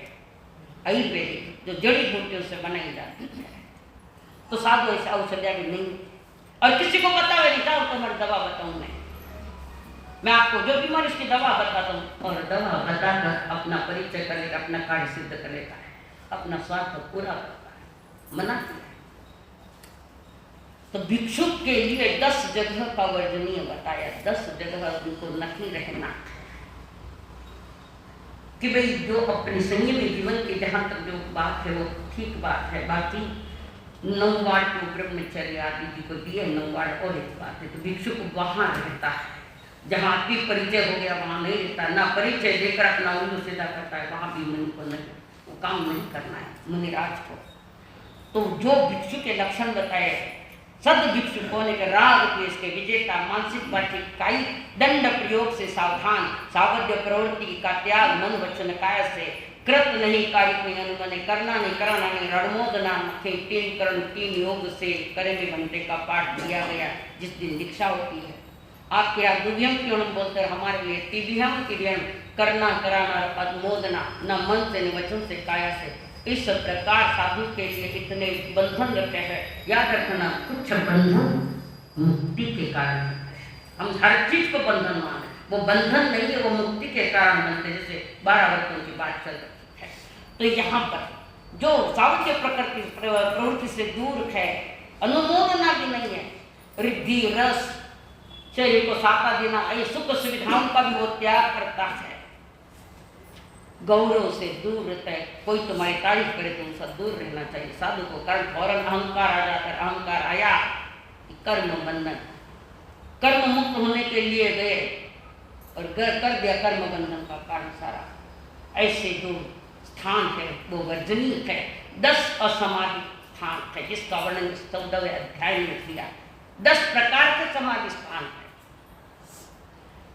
आयुर्वेदिक, जो जड़ी बूटियों से बनाई जाती है। तो साधु ऐसा औषधियाँ भी नहीं, और किसी को बतावे नहीं था तो मैं दवा बताऊँ, मैं आपको जो बीमारी उसकी दवा बताता हूँ, और दवा बताकर अपना परिचय कर लेकर अपना कार्य सिद्ध कर लेता है, अपना स्वार्थ पूरा करता है, मना किया। तो भिक्षुक के लिए 10 जगह का वर्जनीय बताया, 10 जगह उनको नहीं रहना कि भाई जो अपने संयमी जीवन के जहाँ तक जो बात है वो ठीक बात है। बाकी 9 वार्ड को ब्रह्मचर्य आदि जी को दिए, 9 वार्ड और एक बात है। तो भिक्षुक वहाँ रहता है जहाँ आपकी परिचय हो गया, वहाँ नहीं रहता, ना परिचय देकर अपना उल्लू सीधा करता है, वहाँ भी मुनि को नहीं, वो काम नहीं करना है मुनिराज को। तो जो भिक्षु के लक्षण बताए, सद भिक्षु होने के राग द्वेष के विजेता, मानसिक वाचिक काई दंड प्रयोग से सावधान, सावध्य प्रवृत्ति का त्याग, मन वचन काया से कृत नहीं, कार्य में अनुमने, करना नहीं कराना नहीं, रणमोदना थे, 3 करण 3 योग से करेंगे घंटे का पाठ दिया गया जिस दिन दीक्षा होती है। आपके यहाँ दुव्यम क्यों बोलते हैं, हमारे लिए तिव्यम करना कराना अनुमोदना, न मन से न वचन से काया से। इस प्रकार साधु के लिए इतने बंधन रखे हैं, याद रखना कुछ बंधन मुक्ति के कारण है। हम हर चीज को बंधन माने, वो बंधन नहीं है, वो मुक्ति के कारण बनते, जैसे 12 वर्षों की बात चल रही है। तो यहाँ पर जो सावध्य प्रकृति प्रवृत्ति से दूर है, अनुमोदना भी नहीं है, रिद्धि रस शरीर को साता देना, ये सुख सुविधाओं का भी वो त्याग करता है। गौरव से दूर रहता है, कोई तुम्हारी तारीफ करे तो उनसे दूर रहना चाहिए। साधु को कर्म फौरन अहंकार आ जाता है, अहंकार आया कर्म बंधन, कर्म मुक्त होने के लिए गए और कर दिया कर्म बंधन का कारण सारा। ऐसे जो स्थान है वो वर्जनीय है। 10 असमाधि स्थान है जिसका वर्णन 14वें अध्याय में किया। 10 प्रकार के समाधि स्थान है,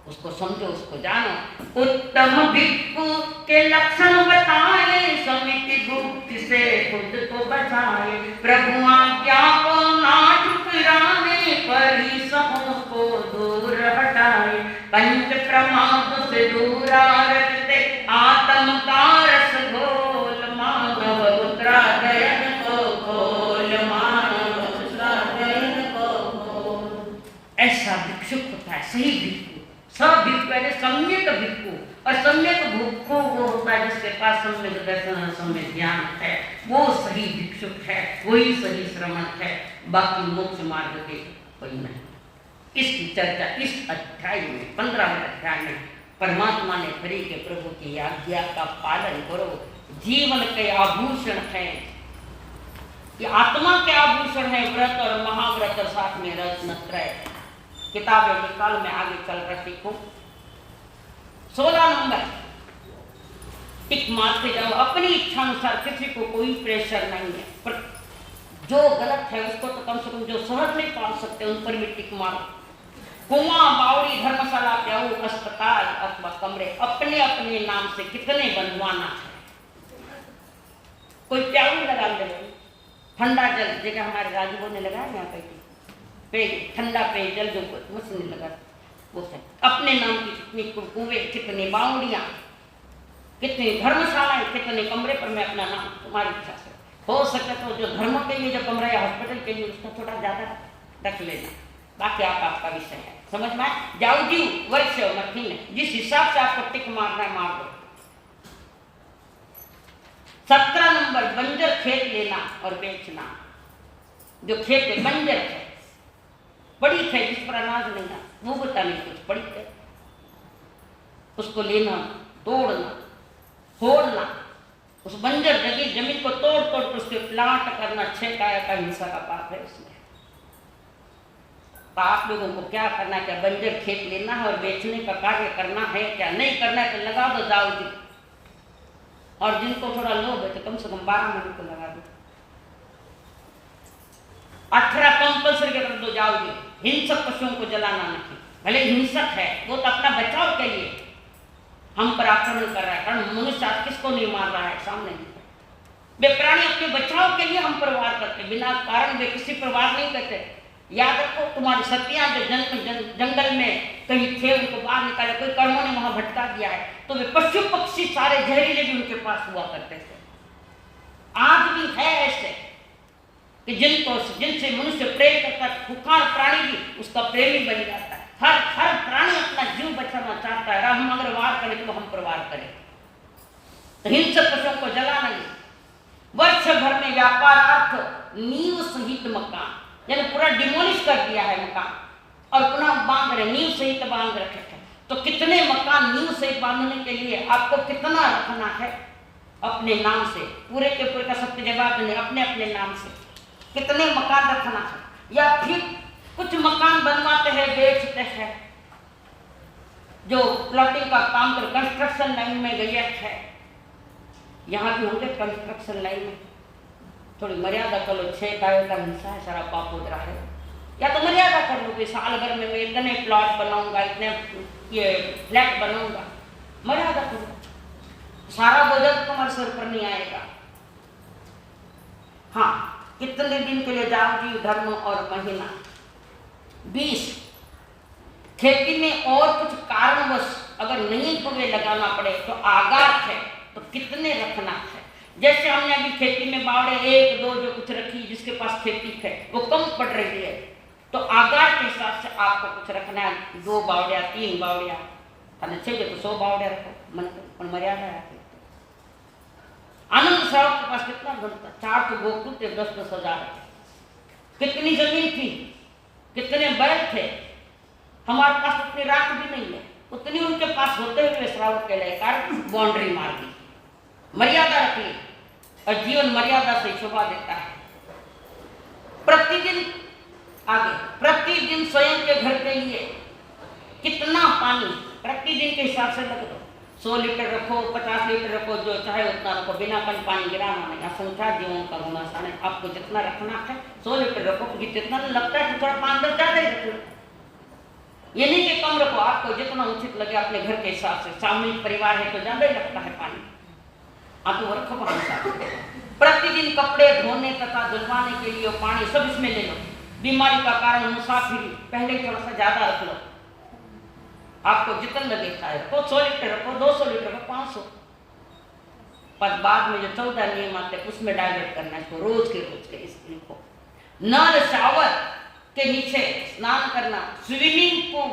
उसको समझो, उसको जानो। उत्तम भिक्षु के लक्षण बताए, समिति गुप्त से खुद को बचाए। प्रभु आज्ञा को ना ठुकराने, पर ही सबों को दूर हटाए। पंच प्रमाद से दूर रखते, आत्म का रस घोल। मानव उत्तरायण को खोल, मानव उत्तरायण को खोल। ऐसा भिक्षुक होता है सही भिक्षु। सब भिक्षु यानी सम्यक भिक्षु, और सम्यक भूखो वो होता है जिसके पास सम्यक दर्शन सम्यक ज्ञान है, वो सही भिक्षुक है, वही सही श्रमण है। बाकी मोक्ष मार्ग के कोई नहीं। इसकी चर्चा इस अध्याय में 15वें अध्याय में परमात्मा ने करी के प्रभु की आज्ञा का पालन करो। जीवन के आभूषण है, ये आत्मा के आभूषण है व्रत और महाव्रत और साथ में रत्नत्रय। किताबें निकाल में आगे चल रही हूँ। 16 नंबर टिक मारते जाओ अपनी इच्छा अनुसार, किसी को कोई प्रेशर नहीं है। पर जो गलत है उसको तो कम से कम जो सहज नहीं पाल सकते उन पर भी टिक मारो। कुआं, बावड़ी, धर्मशाला, प्याऊ, अस्पताल अथवा कमरे अपने अपने नाम से कितने बनवाना है। कोई प्याऊ लगा दे, ठंडा जल जगह हमारे राजू ने लगाया यहाँ पे ठंडा पेयजल जो मशीन लगा वो है। अपने नाम की कितनी कुएं, कितनी बावड़ियाँ, कितनी धर्मशालाएं, कितने कमरे पर मैं अपना नाम तुम्हारी इच्छा से। हो सके तो जो धर्म के लिए जो कमरा है हॉस्पिटल के लिए उसको थोड़ा ज्यादा रख लेना, बाकी आपका विषय है। समझ में जाओ जी, वर्ष मठीन है, जिस हिसाब से आपको टिक मारना है मार दो। 17 नंबर बंजर खेत लेना और बेचना। जो खेत है बंजर है, बड़ी है जिस पर अनाज नहीं ना, वो बता नहीं कुछ बड़ी है, उसको लेना, तोड़ना, फोड़ना, उस बंजर जगह जमीन को तोड़ तोड़ कर उसके प्लांट करना 6 काया का हिंसा का पाप है उसमें। तो आप लोगों को क्या करना है, क्या बंजर खेत लेना है और बेचने का कार्य करना है, क्या नहीं करना है तो लगा दो जाओ जी। और जिनको थोड़ा लोभ है तो कम से कम 12 महीने को लगा दो। 18 कंपल्सरी कर दो जाओ जी। हिंसक पशुओं को जलाना नहीं, भले हिंसक है वो तो अपना बचाव के लिए हम पर आक्रमण कर रहा है, कारण मनुष्य आज किसको नहीं मार रहा है सामने। वे प्राणी अपने बचाव के लिए हम पर वार करते, बिना कारण वे किसी पर वार नहीं करते। याद रखो तुम्हारी सतियां जो जंगल में कहीं थे उनको बाहर निकाले, कोई कर्मों ने वहां भटका दिया है, तो वे पशु पक्षी सारे जहरीले भी उनके पास हुआ करते थे। आज भी है ऐसे कि जिनसे मनुष्य प्रेम करता है, खुखार प्राणी भी उसका प्रेमी बन जाता है। हर प्राणी अपना जीव बचाना चाहता है, हम अगर वार करें तो हम पर वार करें। तो हिंसक पशुओं को जलाना नहीं। वर्ष भर में व्यापारार्थ नींव सहित मकान, यानी पूरा डिमोलिश कर दिया है मकान और पुनः बांध रहे, नींव सहित बांध रखे थे। तो कितने मकान नींव सहित बांधने के लिए आपको कितना रखना है अपने नाम से, पूरे के पूरे का सबके जवाब नहीं, अपने अपने नाम से कितने मकान रखना है। या फिर कुछ मकान बनवाते हैं, बेचते हैं, जो प्लॉटिंग का काम कर कंस्ट्रक्शन लाइन में गए है, यहाँ भी होंगे कंस्ट्रक्शन लाइन में, थोड़ी मर्यादा कर लो। 6 गायों का हिस्सा है, सारा पाप हो रहा है, या तो मर्यादा कर लो कि साल भर में मैं इतने प्लॉट बनाऊंगा, इतने ये फ्लैट बनाऊंगा, मर्यादा करो, सारा बोझ तुम्हारे सिर पर नहीं आएगा। हाँ, कितने दिन के लिए जाओ जी, धर्म और महीना। 20 खेती में और कुछ कारणवश अगर नहीं तुम्हें लगाना पड़े तो आगार है तो कितने रखना है। जैसे हमने अभी खेती में बावड़े 1 2 जो कुछ रखी, जिसके पास खेती है वो कम पड़ रही है, तो आगार के हिसाब से आपको कुछ रखना है। 2 बावड़िया 3 बावड़िया, अच्छे जो तो 100 बावड़िया रखो, मन मर्यादा है। आनंद श्रावक के पास कितना धन था? 4 तो गोकुल थे, 10-10 हजार। कितनी जमीन थी, कितने बैल थे। हमारे पास उतनी राख भी नहीं है, उतनी उनके पास होते हुए श्रावक के लिए कारण बाउंड्री मार दी, मर्यादा रख ली। और जीवन मर्यादा से शोभा देता है। प्रतिदिन आगे, प्रतिदिन स्वयं के घर के लिए कितना पानी प्रतिदिन के हिसाब से लग दो। 100 लीटर रखो, 50 लीटर रखो, जो चाहे उतना रखो, बिना पानी गिराना नहीं। असंख्या जीवन का घमासान है। आपको जितना रखना है 100 लीटर रखो, क्योंकि जितना लगता है तो थोड़ा 5-10 ज्यादा ही रखो। ये नहीं कि कम रखो, आपको जितना उचित लगे अपने घर के हिसाब से। सामूहिक परिवार है तो ज्यादा ही लगता है पानी, आप तो रखो पानी। प्रतिदिन कपड़े धोने तथा धुलवाने के लिए पानी सब इसमें ले लो। बीमारी का कारण मुसाफिरी, पहले थोड़ा सा ज्यादा रख लो। आपको जितना लगे चाहे रखो, 100 लीटर रखो, 200 लीटर रखो, 500। पर बाद में जो 14 नियम आते हैं उसमें डाइवर्ट करना है इसको, रोज के स्त्री को। नल शावर के नीचे स्नान करना, स्विमिंग पूल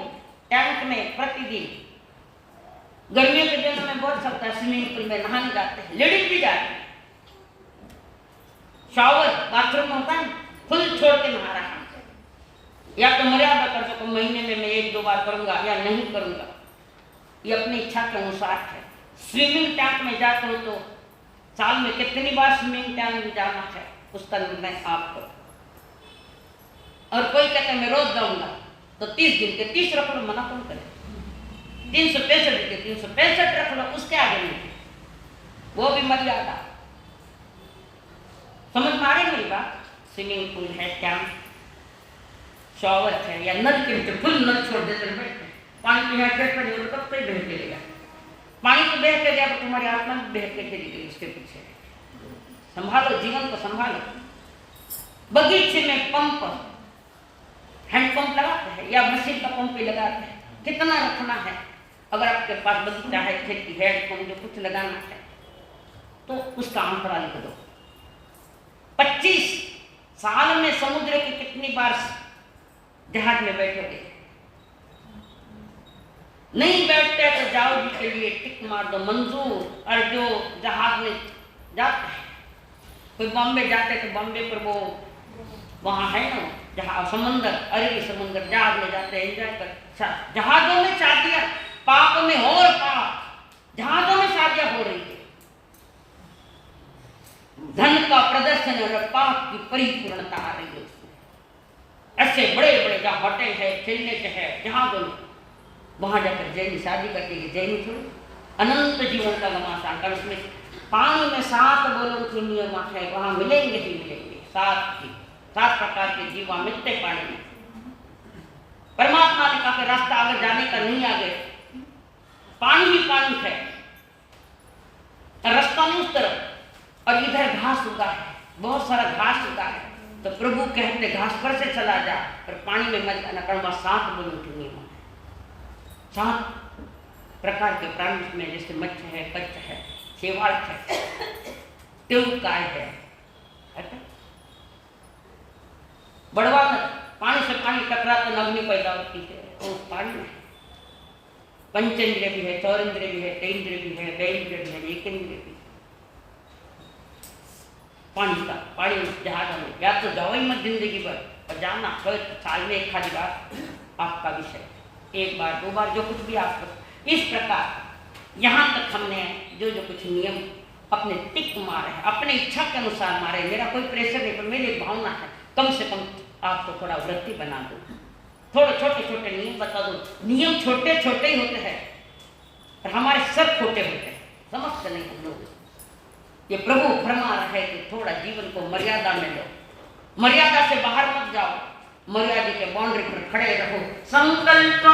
टैंक में प्रतिदिन। गर्मियों के दिनों में बहुत सकता है स्विमिंग पूल में नहाने जाते हैं, लेडीज भी जाते हैं। शावर बाथरूम में होता है, फुल छोड़ के नहा रहा है। या तो मर्यादा कर सको, महीने में मैं 1-2 बार करूंगा या नहीं करूंगा, ये अपनी इच्छा के अनुसार है। स्विमिंग टैंक में जाते हो तो साल में कितनी बार स्विमिंग टैंक में जाना है उसका निर्णय आप करो। और कोई कहता है मैं रोज जाऊंगा, तो 30 दिन के 30 रख लो, मना कौन करे। 365 दिन के 365 रख लो, उसके आगे नहीं, वो भी मर्यादा। समझ में आ रही मेरी बात? स्विमिंग पूल है, टैंक, शॉवर है, या नल के नीचे फुल नल छोड़ देते हैं, बैठते पानी पीना नहीं कब से बह के लेगा। पानी तो बह के गया तो तुम्हारी आत्मा भी बह के चली गई उसके पीछे। संभालो, जीवन को संभालो। बगीचे में पंप, हैंडपंप लगाते हैं या मशीन का पंप भी लगाते हैं, कितना रखना है। अगर आपके पास बगीचा है, खेती है, जो कुछ लगाना है तो उसका आंकड़ा लिख दो। 25 साल में समुद्र की कितनी बार जहाज में बैठोगे? नहीं बैठते तो जाओ जी के लिए टिक मार दो, मंजूर। और जो जहाज में जाते हैं, कोई बॉम्बे जाते तो बॉम्बे पर वो वहां है ना जहाज, समंदर, अरबी समंदर, जहाज में जाते हैं, एंजॉय कर। जहाजों में शादियां, पाप में और पाप, जहाजों में शादियां हो रही है। धन का प्रदर्शन और पाप की परिपूर्णता आ रही है उसमें। ऐसे बड़े बड़े जहाँ होटल है, खेलने के है, जहाजों में, वहां जाकर जैनी शादी करते हैं। जैनी छोड़ो, अनंत जीवन का घमासान कर। उसमें पानी में 7 बोलों के नियम है, वहां मिलेंगे ही मिलेंगे। 7 प्रकार के जीवा मिलते पानी में। परमात्मा ने कहा कि रास्ता आगे जाने का नहीं, आगे पानी ही पानी है, रास्ता नहीं उस तरफ। और इधर घास उगा है, बहुत सारा घास उगा है। तो प्रभु कहते घास पर से चला जा, पर पानी में मत जाना, कारण 7 बोलों के नियम है। 7 प्रकार के प्राणी में, जैसे मच्छ है, कच्छ है, शेवाल है, ट्यूबकाय है। बड़वा पानी से पानी टकराते तो अग्नि पैदा होती है, तो पानी में पंचेंद्रिय भी है, चौरेंद्रिय भी है, तेन्द्रिय भी है, गैंद्रिय भी है, एकेंद्रिय भी। पानी का पानी जहाज में या तो जाओ ही मत जिंदगी भर, और जाना फिर साल में 1 आधी बार आपका विषय, 1 बार 2 बार जो कुछ भी आप करो। इस प्रकार यहाँ तक हमने जो कुछ नियम अपने टिक मारे हैं, अपने इच्छा के अनुसार मारे। मेरा कोई प्रेशर नहीं, पर मेरी एक भावना है, कम से कम आपको थोड़ा वृत्ति बना दो, थोड़े छोटे छोटे नियम बता दो। नियम छोटे छोटे ही होते हैं, पर हमारे सब छोटे होते हैं, समझते नहीं हम लोग। ये प्रभु फरमा रहा है कि थोड़ा जीवन को मर्यादा में लो, मर्यादा से बाहर मत जाओ, मर्यादा के बाउंड्री पर खड़े रहो। संकल्प